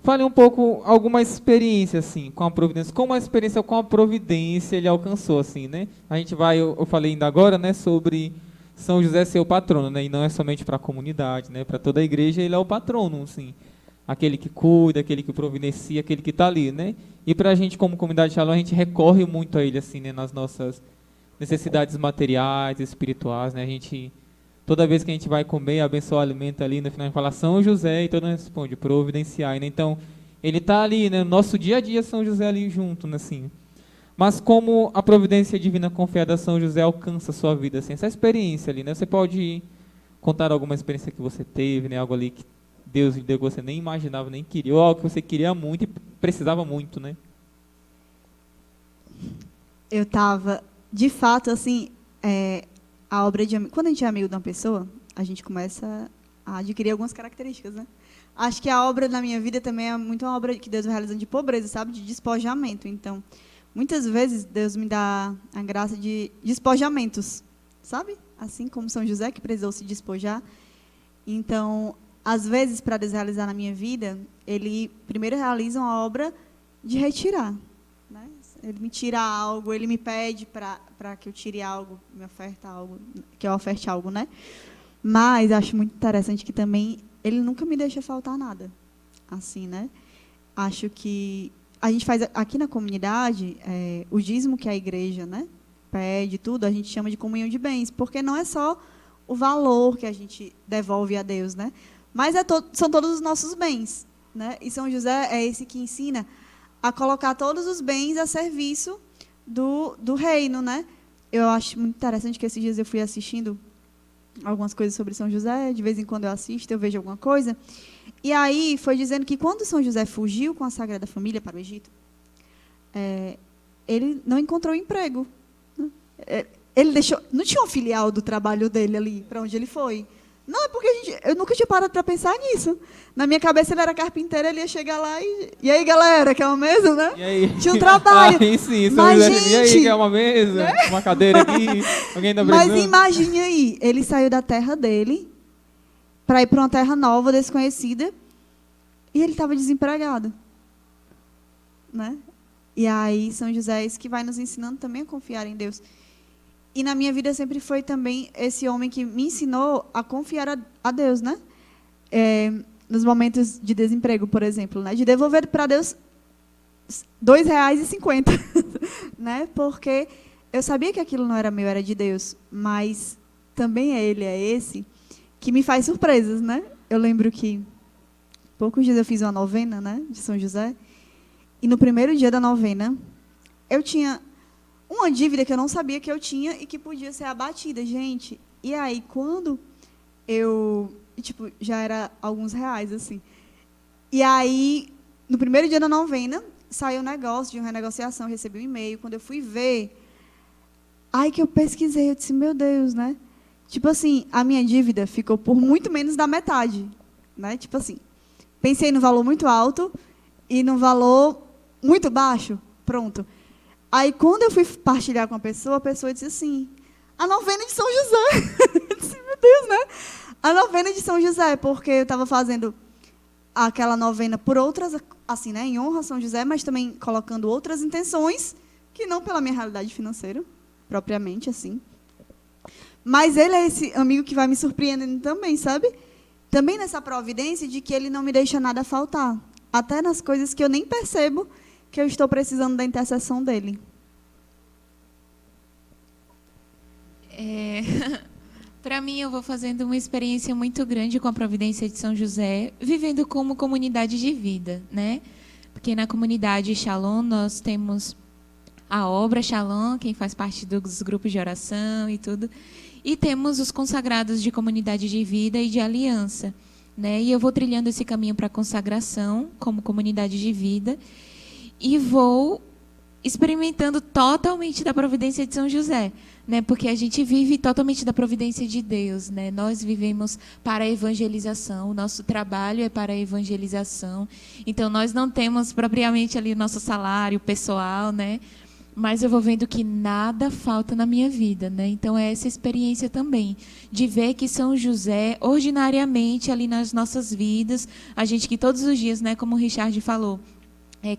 Speaker 3: Fale um pouco, alguma experiência, assim, com a providência. Como a experiência com a providência ele alcançou, assim, né? A gente vai, eu falei ainda agora, né, sobre São José ser o patrono, né? E não é somente para a comunidade, né? Para toda a igreja ele é o patrono, assim. aquele que cuida, aquele que providencia, aquele que está ali, né? E para a gente, como comunidade Shalom, a gente recorre muito a ele, assim, né, nas nossas necessidades materiais, espirituais, né? A gente, toda vez que a gente vai comer, abençoar o alimento ali, no final a gente fala São José e todo mundo responde, providenciai, né? Então, ele está ali, né? No nosso dia a dia, São José ali junto, né? Assim. Mas como a providência divina confiada a São José alcança a sua vida, assim, essa experiência ali, né? Você pode contar alguma experiência que você teve, né? Algo ali que Deus lhe deu que você nem imaginava, nem queria, ou algo que você queria muito e precisava muito, né?
Speaker 2: Eu estava, de fato, assim, a obra de... Quando a gente é amigo de uma pessoa, a gente começa a adquirir algumas características, né? Acho que a obra da minha vida também é muito uma obra que Deus vai realizando de pobreza, sabe? De despojamento. Então, muitas vezes, Deus me dá a graça de despojamentos, sabe? Assim como São José, que precisou se despojar. Então, às vezes, para Deus realizar na minha vida, Ele primeiro realiza uma obra de retirar, né? Ele me tira algo, Ele me pede para que eu tire algo, me oferta algo, que eu oferte algo, né? Mas acho muito interessante que também Ele nunca me deixa faltar nada, assim, né? Acho que a gente faz aqui na comunidade o dízimo que a igreja, né, pede, tudo, a gente chama de comunhão de bens, porque não é só o valor que a gente devolve a Deus, né? Mas são todos os nossos bens, né? E São José é esse que ensina a colocar todos os bens a serviço do reino, né? Eu acho muito interessante que esses dias eu fui assistindo algumas coisas sobre São José, de vez em quando eu assisto, eu vejo alguma coisa, e aí foi dizendo que quando São José fugiu com a Sagrada Família para o Egito, ele não encontrou emprego, né? Ele deixou, não tinha um filial do trabalho dele ali, para onde ele foi. Não, é porque eu nunca tinha parado para pensar nisso. Na minha cabeça ele era carpinteiro, ele ia chegar lá e aí, galera, quer uma mesa, né?
Speaker 3: E aí?
Speaker 2: Tinha um trabalho.
Speaker 3: Sim,
Speaker 2: mas,
Speaker 3: gente, e aí, quer uma mesa? Né? Uma cadeira aqui? Alguém tá
Speaker 2: mas
Speaker 3: precisando?
Speaker 2: imagine aí, ele saiu da terra dele para ir para uma terra nova, desconhecida, e ele estava desempregado, né? E aí São José é esse que vai nos ensinando também a confiar em Deus. E na minha vida sempre foi também esse homem que me ensinou a confiar a Deus, né? Nos momentos de desemprego, por exemplo, né? De devolver para Deus R$2,50, né? Porque eu sabia que aquilo não era meu, era de Deus, mas também Ele é esse que me faz surpresas, né? Eu lembro que poucos dias eu fiz uma novena, né, de São José, e no primeiro dia da novena eu tinha uma dívida que eu não sabia que eu tinha e que podia ser abatida, gente. E aí, quando eu... Tipo, já era alguns reais, assim. E aí, no primeiro dia da novena, saiu um negócio de uma renegociação, eu recebi um e-mail. Quando eu fui ver, aí que eu pesquisei, eu disse, meu Deus, né? Tipo assim, a minha dívida ficou por muito menos da metade, né? Tipo assim, pensei no valor muito alto e no valor muito baixo, pronto. Aí, quando eu fui partilhar com a pessoa disse assim, a novena de São José. Eu disse, meu Deus, né? A novena de São José, porque eu estava fazendo aquela novena por outras, assim, né, em honra a São José, mas também colocando outras intenções, que não pela minha realidade financeira, propriamente, assim. Mas ele é esse amigo que vai me surpreendendo também, sabe? Também nessa providência de que ele não me deixa nada faltar. Até nas coisas que eu nem percebo que eu estou precisando da intercessão dele.
Speaker 8: Para mim, eu vou fazendo uma experiência muito grande com a providência de São José, vivendo como comunidade de vida, né? Porque na comunidade Shalom nós temos a obra Shalom, quem faz parte dos grupos de oração e tudo, e temos os consagrados de comunidade de vida e de aliança, né? E eu vou trilhando esse caminho para a consagração como comunidade de vida e vou experimentando totalmente da providência de São José, né? Porque a gente vive totalmente da providência de Deus, né? Nós vivemos para a evangelização, o nosso trabalho é para a evangelização. Então nós não temos propriamente ali o nosso salário pessoal, né? Mas eu vou vendo que nada falta na minha vida, né? Então é essa experiência também de ver que São José ordinariamente ali nas nossas vidas, a gente que todos os dias, né, como o Richard falou,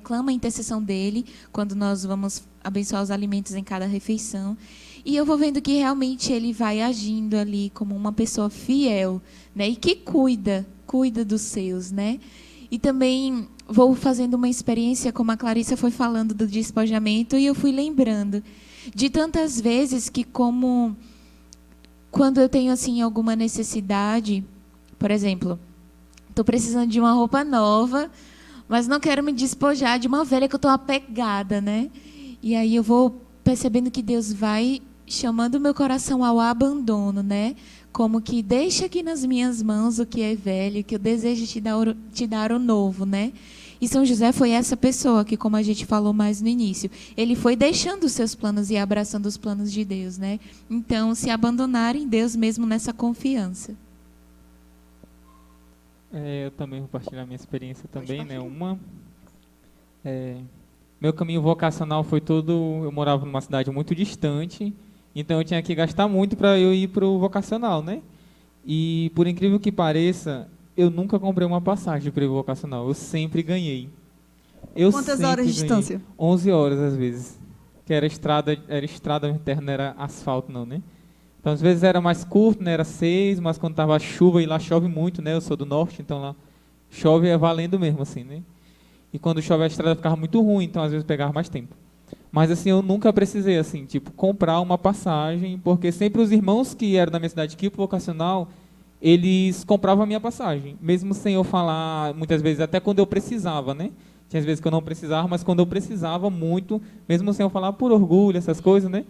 Speaker 8: clama a intercessão dele quando nós vamos abençoar os alimentos em cada refeição. E eu vou vendo que realmente ele vai agindo ali como uma pessoa fiel, né? E que cuida dos seus, né? E também vou fazendo uma experiência, como a Clarissa foi falando do despojamento, e eu fui lembrando de tantas vezes que, como quando eu tenho assim alguma necessidade, por exemplo, estou precisando de uma roupa nova, mas não quero me despojar de uma velha que eu estou apegada, né? E aí eu vou percebendo que Deus vai chamando o meu coração ao abandono, né? Como que deixa aqui nas minhas mãos o que é velho, que eu desejo te dar o novo, né? E São José foi essa pessoa que, como a gente falou mais no início, ele foi deixando os seus planos e abraçando os planos de Deus, né? Então, se abandonar em Deus mesmo nessa confiança.
Speaker 3: Eu também vou partilhar minha experiência também, né? Meu caminho vocacional foi todo... Eu morava numa cidade muito distante, então eu tinha que gastar muito para eu ir para o vocacional, né? E, por incrível que pareça, eu nunca comprei uma passagem para ir vocacional. Eu sempre ganhei.
Speaker 2: Quantas horas de distância?
Speaker 3: 11 horas, às vezes. Que era estrada interna, não era asfalto, não, né? Então, às vezes era mais curto, né? Era 6, mas quando tava chuva, e lá chove muito, né? Eu sou do norte, então lá chove é valendo mesmo, assim, né? E quando chove a estrada ficava muito ruim, então às vezes pegava mais tempo. Mas assim, eu nunca precisei, assim, tipo, comprar uma passagem, porque sempre os irmãos que eram da minha cidade aqui pro vocacional, eles compravam a minha passagem, mesmo sem eu falar, muitas vezes, até quando eu precisava, né? Tinha às vezes que eu não precisava, mas quando eu precisava muito, mesmo sem eu falar por orgulho, essas coisas, né?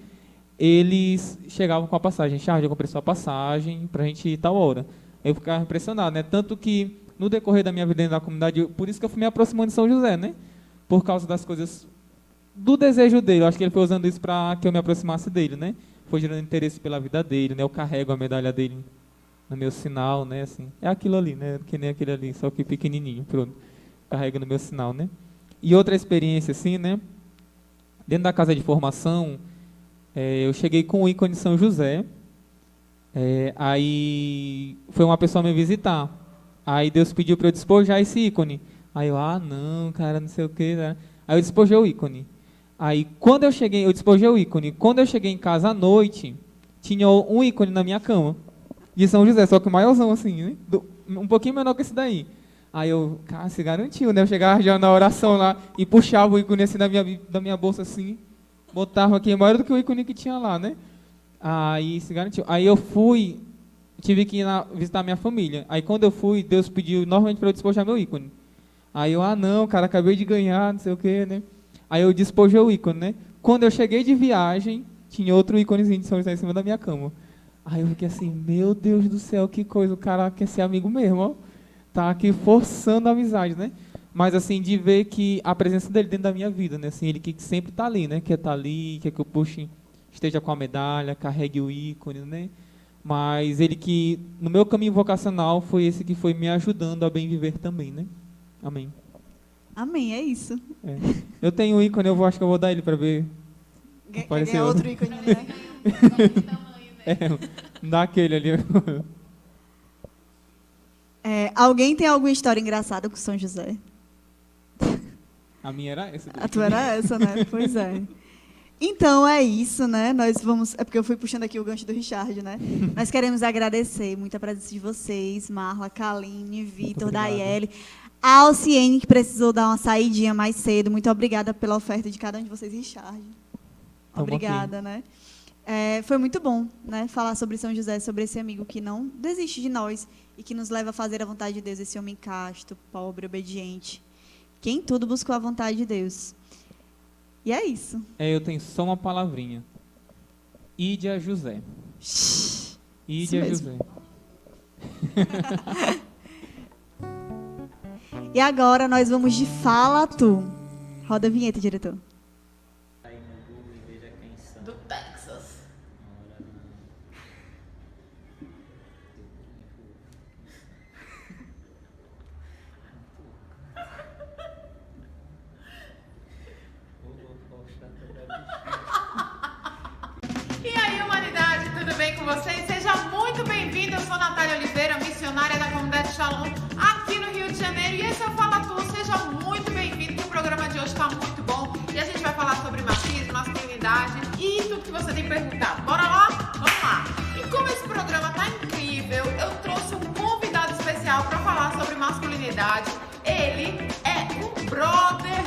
Speaker 3: Eles chegavam com a passagem. Charles, eu comprei sua passagem pra gente ir tal hora. Eu ficava impressionado, né? Tanto que, no decorrer da minha vida dentro da comunidade, por isso que eu fui me aproximando de São José, né? Por causa das coisas, do desejo dele. Eu acho que ele foi usando isso para que eu me aproximasse dele, né? Foi gerando interesse pela vida dele, né? Eu carrego a medalha dele no meu sinal, né? Assim, é aquilo ali, né? Que nem aquele ali, só que pequenininho, pronto. Carrego no meu sinal, né? E outra experiência, assim, né? Dentro da casa de formação, eu cheguei com o ícone de São José. Aí foi uma pessoa me visitar. Aí Deus pediu para eu despojar esse ícone. Aí eu, não, cara, não sei o que, né? Aí eu despojei o ícone. Aí quando eu cheguei, eu despojei o ícone. Quando eu cheguei em casa à noite, tinha um ícone na minha cama de São José, só que maiorzão assim, né? Um pouquinho menor que esse daí. Aí eu, cara, se garantiu, né? Eu chegava já na oração lá e puxava o ícone assim da minha bolsa assim, botava aqui maior do que o ícone que tinha lá, né? Aí se garantiu. Aí eu fui, tive que ir visitar minha família. Aí quando eu fui, Deus pediu novamente para eu despojar meu ícone. Aí eu, não, cara, acabei de ganhar, não sei o que, né? Aí eu despojei o ícone, né? Quando eu cheguei de viagem, tinha outro íconezinho de São José em cima da minha cama. Aí eu fiquei assim, meu Deus do céu, que coisa, o cara quer ser amigo mesmo, ó. Tá aqui forçando a amizade, né? Mas assim, de ver que a presença dele dentro da minha vida, né? Assim, ele que sempre tá ali, né? Quer tá ali, quer que eu puxe, esteja com a medalha, carregue o ícone, né? Mas ele que, no meu caminho vocacional, foi esse que foi me ajudando a bem viver também, né? Amém.
Speaker 2: Amém, é isso.
Speaker 3: Eu tenho um ícone, acho que eu vou dar ele para ver.
Speaker 2: Quer outro ícone, né?
Speaker 3: Dá aquele ali.
Speaker 2: Alguém tem alguma história engraçada com São José?
Speaker 3: A minha era essa.
Speaker 2: A tua era essa, né? Pois é. Então, é isso, né? Nós vamos... É porque eu fui puxando aqui o gancho do Richard, né? Nós queremos agradecer muito a presença de vocês, Marla, Kaline, Vitor, Daiele, a Alciene, que precisou dar uma saidinha mais cedo. Muito obrigada pela oferta de cada um de vocês, Richard. Obrigada, né? Foi muito bom, né? Falar sobre São José, sobre esse amigo que não desiste de nós e que nos leva a fazer a vontade de Deus, esse homem casto, pobre, obediente, que em tudo buscou a vontade de Deus. E é isso.
Speaker 3: Eu tenho só uma palavrinha. Ide a José. Ide a José.
Speaker 2: E agora nós vamos de Fala Tu. Roda a vinheta, diretor.
Speaker 1: Do Texas. E aí, humanidade, tudo bem com vocês? Seja muito bem-vindo. Eu sou Natália Oliveira, missionária da comunidade Shalom, aqui no Rio de Janeiro. E esse é o Fala Tu. Seja muito bem-vindo, que o programa de hoje está muito bom. E a gente vai falar sobre machismo, masculinidade e tudo que você tem perguntado. Bora lá? Vamos lá. E como esse programa tá incrível, eu trouxe um convidado especial para falar sobre masculinidade. Ele ele é um brother,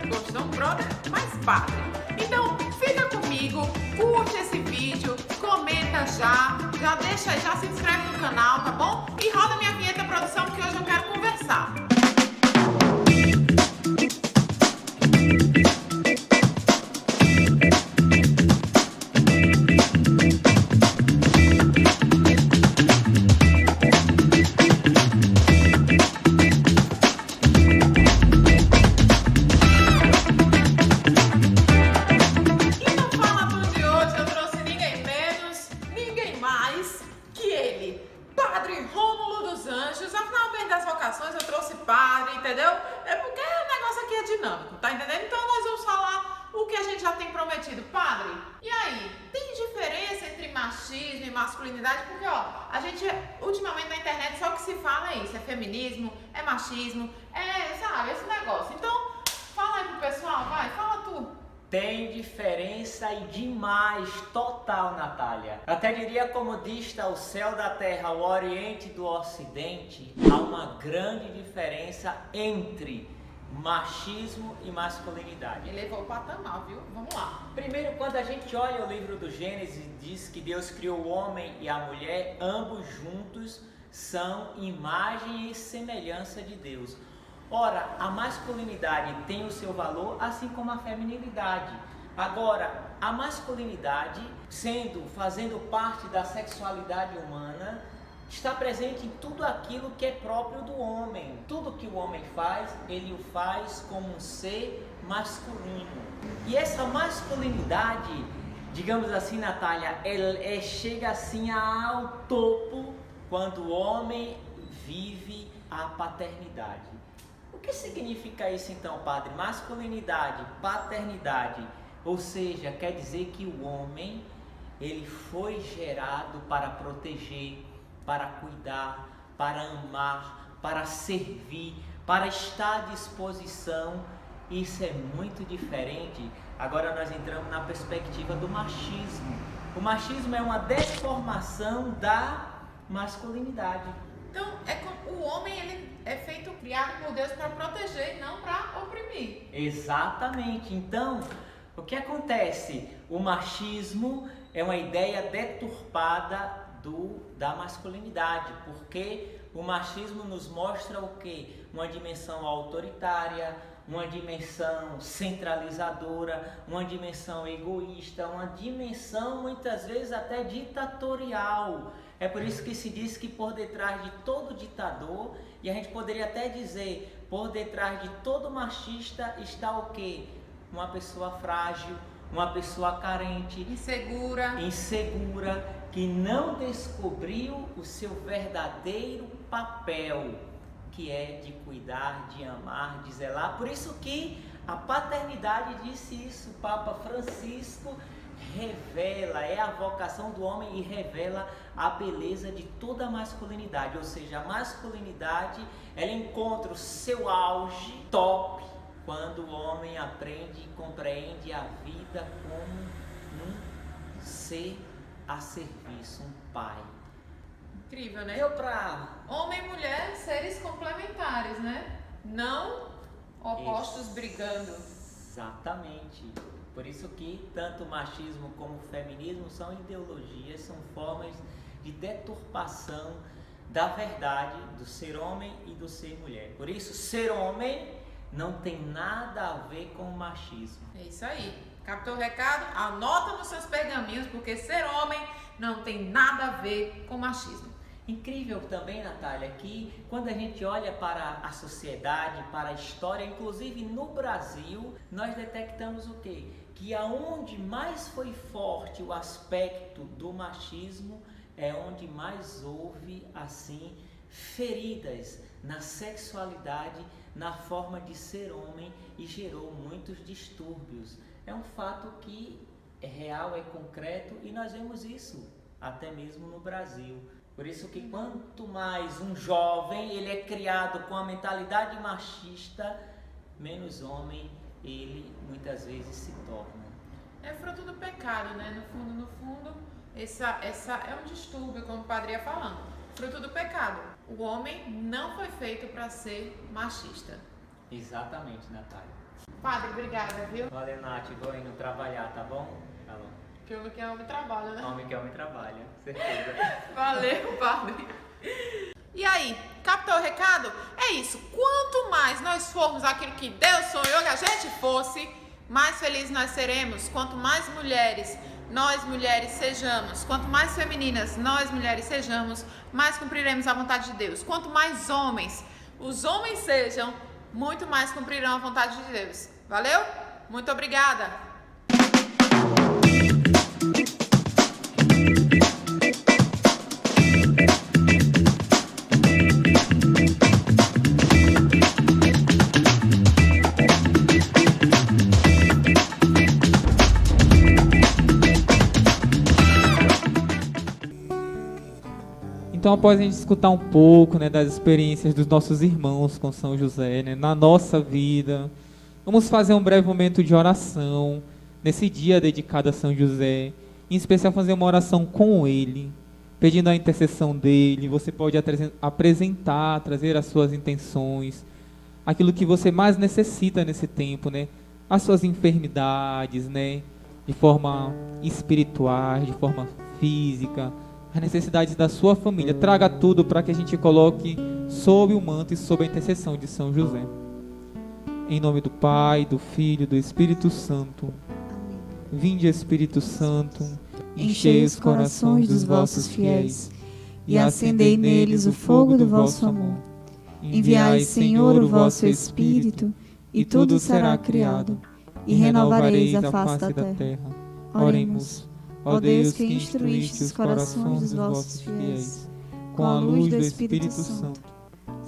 Speaker 1: gostou? Um brother, mas padre. Então, fica comigo, curte esse vídeo, comenta já deixa aí, já se inscreve no canal, tá bom? E roda minha vinheta, produção, porque hoje eu quero conversar. Masculinidade, porque a gente ultimamente na internet só o que se fala é isso, é feminismo, é machismo, sabe, esse negócio. Então, fala aí pro pessoal, vai, fala tu.
Speaker 12: Tem diferença e demais, total, Natália. Até diria, como dista o céu da terra, o oriente do ocidente, há uma grande diferença entre machismo e masculinidade.
Speaker 1: Ele levou o patamar, viu? Vamos lá.
Speaker 12: Primeiro, quando a gente olha o livro do Gênesis, diz que Deus criou o homem e a mulher, ambos juntos são imagem e semelhança de Deus. Ora, a masculinidade tem o seu valor, assim como a feminilidade. Agora, a masculinidade, fazendo parte da sexualidade humana, está presente em tudo aquilo que é próprio do homem. Tudo que o homem faz, ele o faz como um ser masculino. E essa masculinidade, digamos assim, Natália, chega assim ao topo quando o homem vive a paternidade. O que significa isso então, padre? Masculinidade, paternidade, ou seja, quer dizer que o homem, ele foi gerado para proteger, para cuidar, para amar, para servir, para estar à disposição. Isso é muito diferente. Agora nós entramos na perspectiva do machismo. O machismo é uma deformação da masculinidade.
Speaker 1: Então, o homem ele é criado por Deus para proteger e não para oprimir.
Speaker 12: Exatamente. Então, o que acontece? O machismo é uma ideia deturpada da masculinidade, porque o machismo nos mostra o quê? Uma dimensão autoritária, uma dimensão centralizadora, uma dimensão egoísta, uma dimensão muitas vezes até ditatorial. É por isso que se diz que por detrás de todo ditador, e a gente poderia até dizer, por detrás de todo machista está o quê? Uma pessoa frágil, uma pessoa carente, insegura, que não descobriu o seu verdadeiro papel, que é de cuidar, de amar, de zelar. Por isso que a paternidade disse isso, o Papa Francisco revela, é a vocação do homem e revela a beleza de toda a masculinidade, ou seja, a masculinidade, ela encontra o seu auge top quando o homem aprende e compreende a vida como um ser a serviço, um pai.
Speaker 1: Incrível, né?
Speaker 12: Homem
Speaker 1: e mulher, seres complementares, né? Não opostos brigando.
Speaker 12: Exatamente. Por isso que tanto o machismo como o feminismo são ideologias, são formas de deturpação da verdade do ser homem e do ser mulher. Por isso, ser homem não tem nada a ver com o machismo.
Speaker 1: É isso aí. Captou o recado? Anota nos seus pergaminhos, porque ser homem não tem nada a ver com machismo.
Speaker 12: Incrível também, Natália, que quando a gente olha para a sociedade, para a história, inclusive no Brasil, nós detectamos o quê? Que aonde mais foi forte o aspecto do machismo é onde mais houve, assim, feridas na sexualidade, na forma de ser homem e gerou muitos distúrbios. É um fato que é real, é concreto e nós vemos isso até mesmo no Brasil. Por isso que quanto mais um jovem ele é criado com a mentalidade machista, menos homem ele muitas vezes se torna.
Speaker 1: É fruto do pecado, né? No fundo, essa é um distúrbio, como o padre ia falando. Fruto do pecado. O homem não foi feito para ser machista.
Speaker 12: Exatamente, Natália.
Speaker 1: Padre, obrigada, viu?
Speaker 12: Valeu, Nath. Vou indo trabalhar, tá bom? Tá bom.
Speaker 1: Que homem que é homem trabalha, né?
Speaker 12: Homem que homem trabalha, certeza.
Speaker 1: Valeu, padre. E aí, captou o recado? É isso. Quanto mais nós formos aquilo que Deus sonhou que a gente fosse, mais felizes nós seremos. Quanto mais mulheres nós mulheres sejamos, quanto mais femininas nós mulheres sejamos, mais cumpriremos a vontade de Deus. Quanto mais homens os homens sejam, muito mais cumprirão a vontade de Deus. Valeu? Muito obrigada!
Speaker 3: Então, após a gente escutar um pouco, né, das experiências dos nossos irmãos com São José, né, na nossa vida, vamos fazer um breve momento de oração nesse dia dedicado a São José, em especial fazer uma oração com ele, pedindo a intercessão dele. Você pode apresentar, trazer as suas intenções, aquilo que você mais necessita nesse tempo, né, as suas enfermidades, né, de forma espiritual, de forma física, as necessidades da sua família. Traga tudo para que a gente coloque sob o manto e sob a intercessão de São José. Em nome do Pai, do Filho e do Espírito Santo.
Speaker 2: Amém.
Speaker 3: Vinde, Espírito Santo,
Speaker 2: Enchei os corações dos vossos fiéis e acendei neles o fogo do vosso amor. Enviai, Senhor, o vosso Espírito, e tudo será criado, e renovareis a face da terra. Oremos. Ó Deus, que instruíste os corações dos vossos fiéis com a luz do Espírito Santo,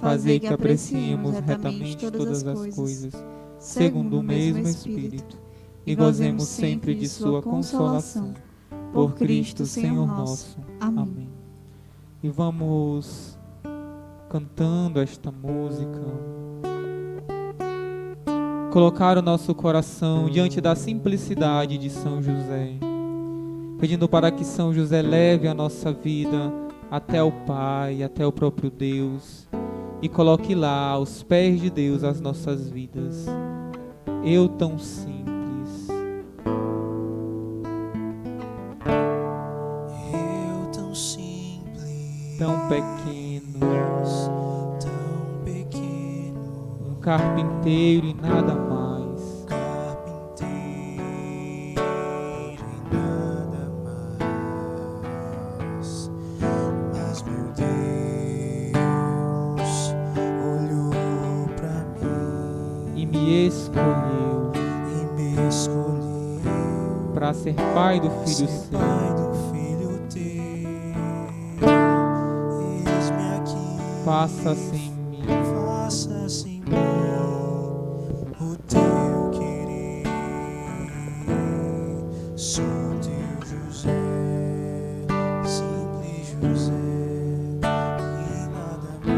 Speaker 2: fazei que apreciemos retamente todas as coisas, segundo o mesmo Espírito, e gozemos sempre de sua consolação. Por Cristo, Senhor nosso. Amém.
Speaker 3: E vamos cantando esta música, colocar o nosso coração diante da simplicidade de São José, pedindo para que São José leve a nossa vida até o Pai, até o próprio Deus, e coloque lá aos pés de Deus as nossas vidas. Eu tão simples.
Speaker 13: Eu tão simples.
Speaker 3: Tão pequeno.
Speaker 13: Tão pequeno.
Speaker 3: Um carpinteiro e nada mais.
Speaker 13: Escolheu
Speaker 3: para ser pai do filho seu.
Speaker 13: Eis-me aqui.
Speaker 3: Faça-se em mim.
Speaker 13: Faça-se em mim o teu querer. Sou teu José, simples José, e nada mais.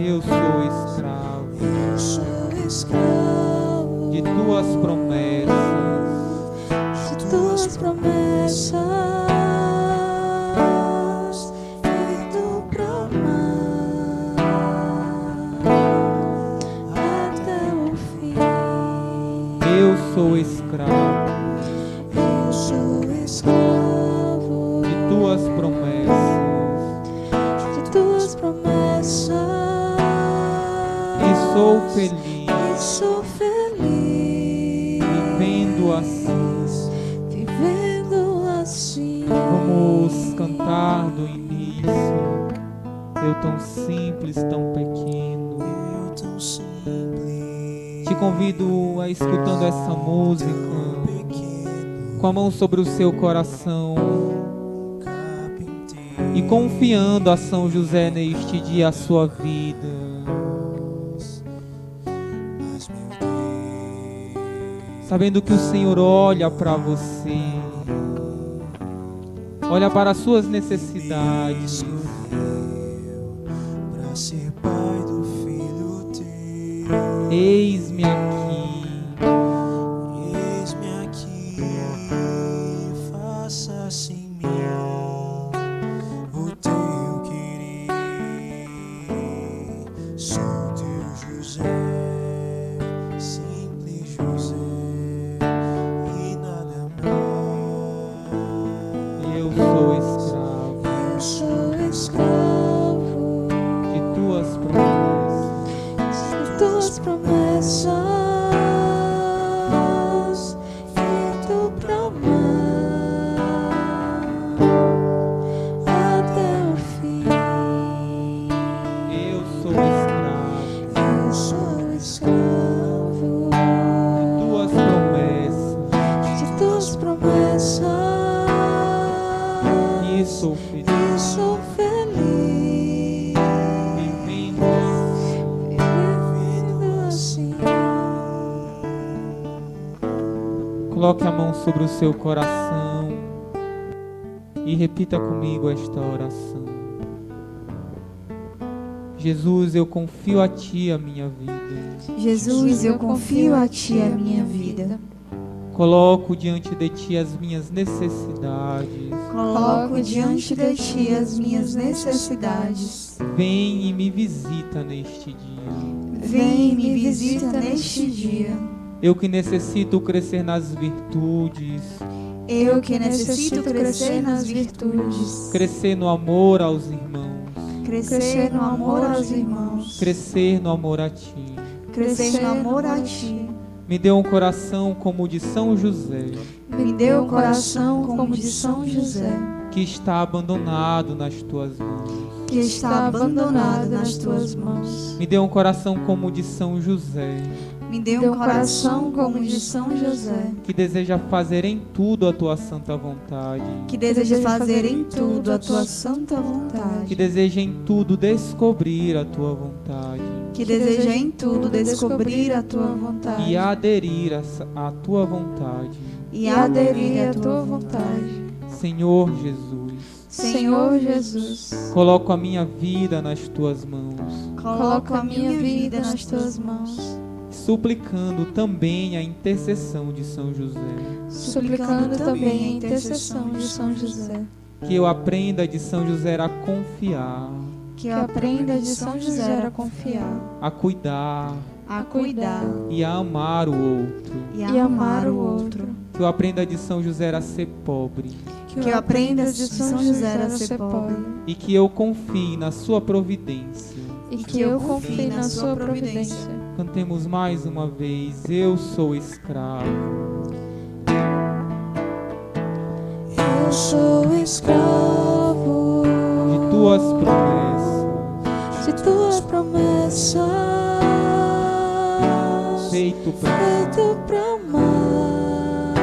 Speaker 3: Eu sou escravo.
Speaker 13: Eu sou escravo
Speaker 3: de tuas promessas,
Speaker 13: feito pro mar até o fim.
Speaker 3: Eu sou escravo de tuas promessas, e sou feliz, vivendo assim. Vamos cantar do início. Eu tão simples, tão pequeno. Te convido a escutando essa música, com a mão sobre o seu coração e confiando a São José neste dia a sua vida. Sabendo que o Senhor olha para você, olha para as suas necessidades.
Speaker 13: Para ser pai do filho teu.
Speaker 3: Eis-me aqui.
Speaker 13: Eis-me aqui. Faça-se em mim o teu querer. Sou teu sou feliz vivendo assim.
Speaker 3: Coloque a mão sobre o seu coração e repita comigo esta oração. Jesus, eu confio a Ti a minha vida.
Speaker 2: Jesus, eu confio a Ti a minha vida.
Speaker 3: Coloco diante de Ti as minhas necessidades.
Speaker 2: Coloco diante de Ti as minhas necessidades.
Speaker 3: Vem e me visita neste dia.
Speaker 2: Vem e me visita neste dia.
Speaker 3: Eu que necessito crescer nas virtudes.
Speaker 2: Eu que necessito crescer nas virtudes.
Speaker 3: Crescer no amor aos irmãos.
Speaker 2: Crescer no amor aos irmãos.
Speaker 3: Crescer no amor a Ti.
Speaker 2: Crescer no amor a Ti.
Speaker 3: Me dê um coração como o de São José,
Speaker 2: Me dê um coração como de São José,
Speaker 3: que está abandonado nas Tuas mãos.
Speaker 2: que está abandonado nas Tuas mãos.
Speaker 3: Me dê um coração como o de São José,
Speaker 2: Me dê um coração como de São José,
Speaker 3: que deseja fazer em tudo a Tua santa vontade,
Speaker 2: que deseja fazer em tudo a Tua santa vontade,
Speaker 3: que deseja em tudo descobrir a Tua vontade
Speaker 2: que deseja em tudo descobrir a Tua vontade
Speaker 3: e aderir à Tua vontade.
Speaker 2: e aderir à Tua vontade.
Speaker 3: Senhor Jesus,
Speaker 2: Senhor Jesus,
Speaker 3: coloco a minha vida nas Tuas mãos,
Speaker 2: coloco a minha vida nas Tuas mãos,
Speaker 3: suplicando também a intercessão de São José.
Speaker 2: suplicando também a intercessão de São José,
Speaker 3: Que eu aprenda de São José a confiar,
Speaker 2: que eu aprenda de São José a confiar,
Speaker 3: a cuidar
Speaker 2: a cuidar
Speaker 3: e a amar o outro.
Speaker 2: e amar o outro,
Speaker 3: Que eu aprenda de São José a ser pobre
Speaker 2: que eu aprenda de São José a ser pobre
Speaker 3: e que eu confie na sua providência.
Speaker 2: e que eu confie na Sua providência.
Speaker 3: Cantemos mais uma vez. Eu sou escravo
Speaker 13: Eu sou escravo
Speaker 3: de Tuas promessas.
Speaker 13: de Tuas promessas,
Speaker 3: Feito pra
Speaker 13: feito pra amar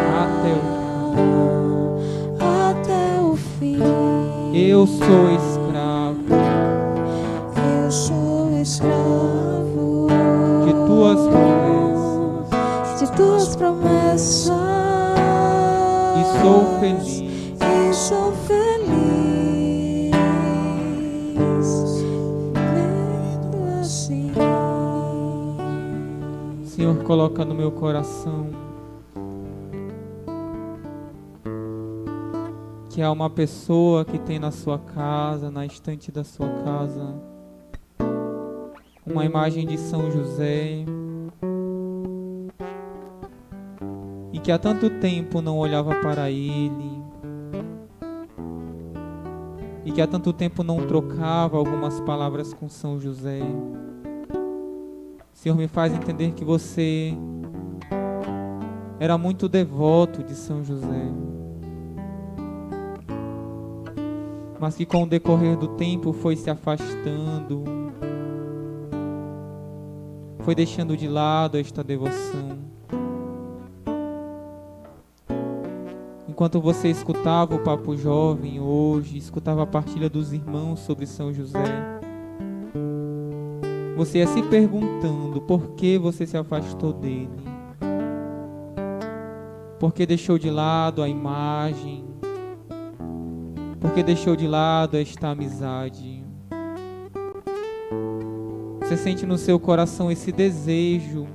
Speaker 13: até o fim.
Speaker 3: eu sou escravo
Speaker 13: Eu sou escravo
Speaker 3: de Tuas promessas
Speaker 13: de Tuas promessas
Speaker 3: e sou feliz
Speaker 13: e sou feliz vivendo assim.
Speaker 3: Senhor, coloca no meu coração que há uma pessoa que tem na sua casa, na estante da sua casa, uma imagem de São José e que há tanto tempo não olhava para ele e que há tanto tempo não trocava algumas palavras com São José. Senhor, me faz entender que você era muito devoto de São José, mas que com o decorrer do tempo foi se afastando, foi deixando de lado esta devoção. Enquanto você escutava o Papo Jovem hoje, escutava a partilha dos irmãos sobre São José, você ia se perguntando por que você se afastou dele, por que deixou de lado a imagem, por que deixou de lado esta amizade. Você sente no seu coração esse desejo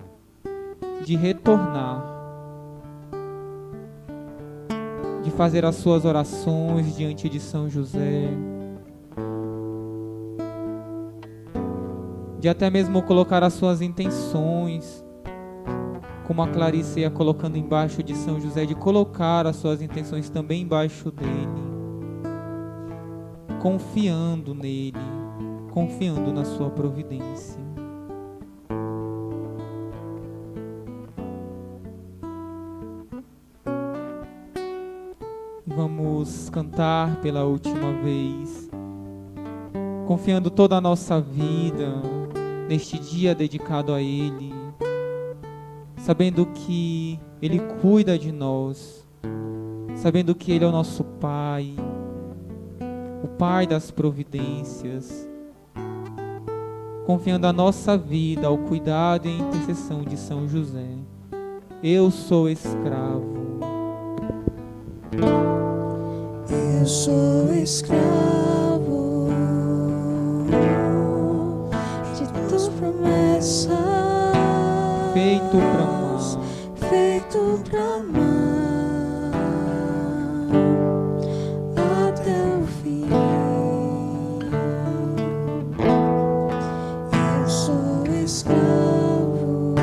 Speaker 3: de retornar, de fazer as suas orações diante de São José, de até mesmo colocar as suas intenções, como a Clarice ia colocando embaixo de São José, de colocar as suas intenções também embaixo dele, confiando nele, confiando na sua providência. Vamos cantar pela última vez, confiando toda a nossa vida neste dia dedicado a Ele, sabendo que Ele cuida de nós, sabendo que Ele é o nosso Pai, o Pai das providências, confiando a nossa vida ao cuidado e à intercessão de São José. Eu sou escravo.
Speaker 13: Eu sou escravo de tuas promessas,
Speaker 3: Feito pra amar,
Speaker 13: feito pra amar até o fim. Eu sou escravo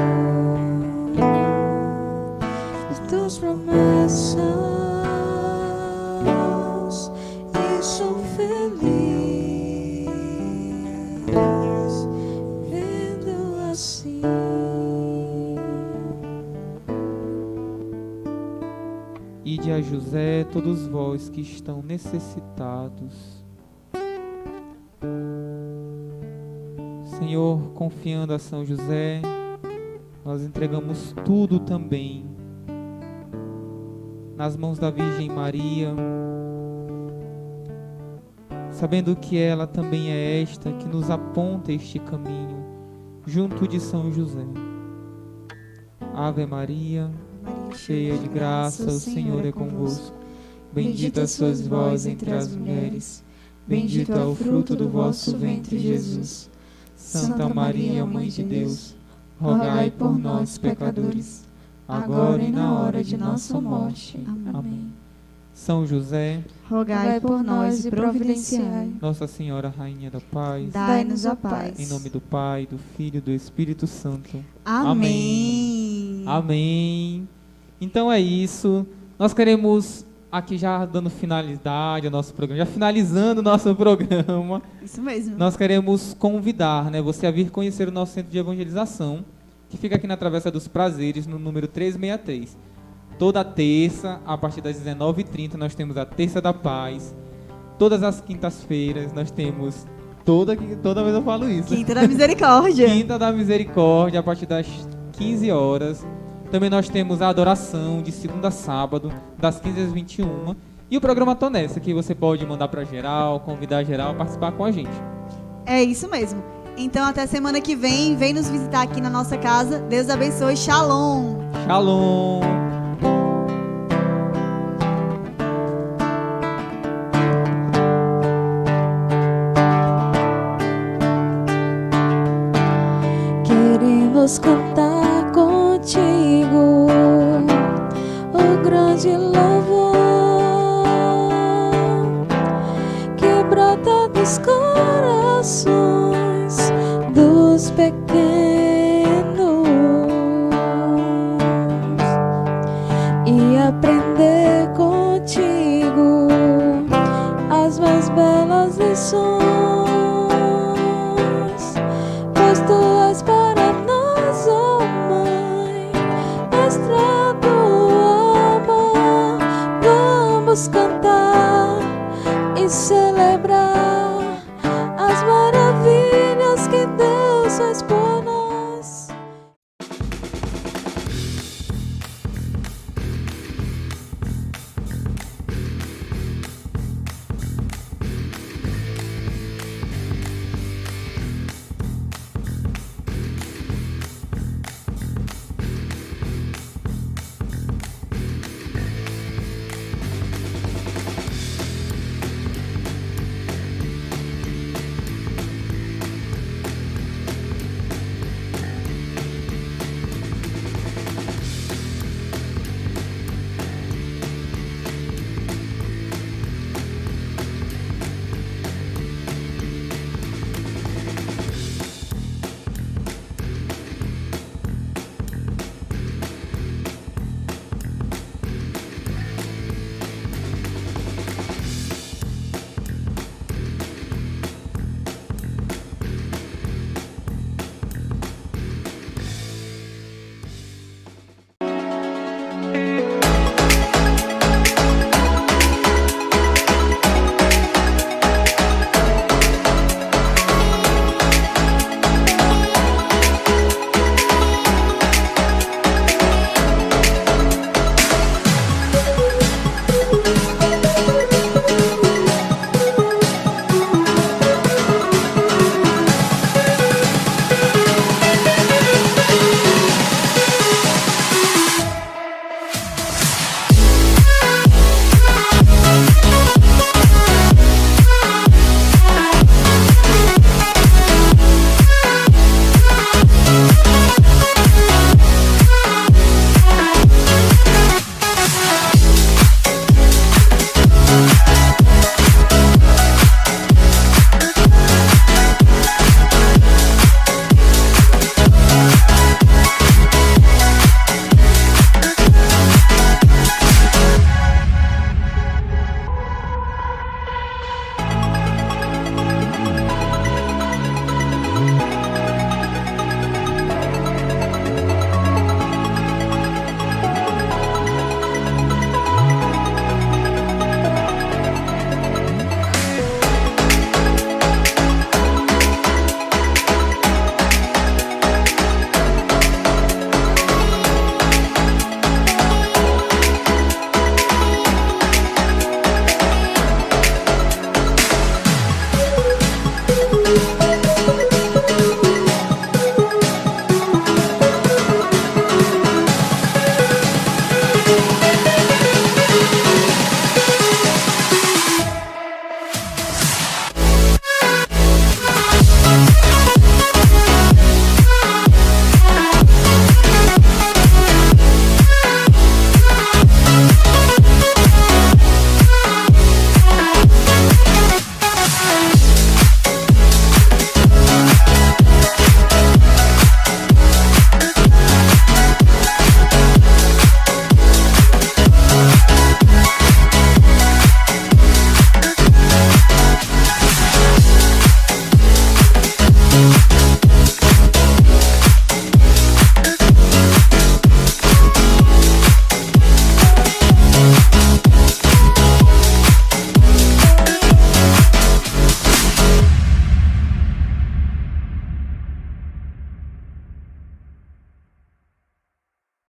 Speaker 13: de tuas promessas e sou feliz vendo assim.
Speaker 3: Ide a José, todos vós que estão necessitados. Senhor, confiando a São José, nós entregamos tudo também nas mãos da Virgem Maria, sabendo que ela também é esta que nos aponta este caminho, junto de São José. Ave Maria, cheia de graça, o Senhor é convosco. Bendita sois vós entre as mulheres, bendito é o fruto do vosso ventre, Jesus. Santa Maria, Mãe de Deus, rogai por nós, pecadores, agora e na hora de nossa morte. Amém. São José,
Speaker 2: rogai por nós e providenciai.
Speaker 3: Nossa Senhora, Rainha da Paz,
Speaker 2: Dai-nos a paz.
Speaker 3: em nome do Pai, do Filho e do Espírito Santo.
Speaker 2: Amém.
Speaker 3: Amém. Então é isso. Nós queremos aqui já dando finalidade ao nosso programa, já finalizando o nosso programa.
Speaker 2: Isso mesmo.
Speaker 3: Nós queremos convidar, né, você a vir conhecer o nosso centro de evangelização, que fica aqui na Travessa dos Prazeres, no número 363. Toda terça, a partir das 19h30, nós temos a Terça da Paz. Todas as quintas-feiras, nós temos... Toda vez eu falo isso.
Speaker 2: Quinta da Misericórdia.
Speaker 3: Quinta da Misericórdia, a partir das 15 horas. Também nós temos a adoração de segunda a sábado, das 15 às 21. E o programa Tô Nessa, que você pode mandar para geral, convidar geral a participar com a gente.
Speaker 2: É isso mesmo. Então até semana que vem, vem nos visitar aqui na nossa casa. Deus abençoe. Shalom.
Speaker 3: Shalom.
Speaker 13: Queremos cantar contigo o grande louvor que brota dos corações dos pequenos e aprender contigo as mais belas lições.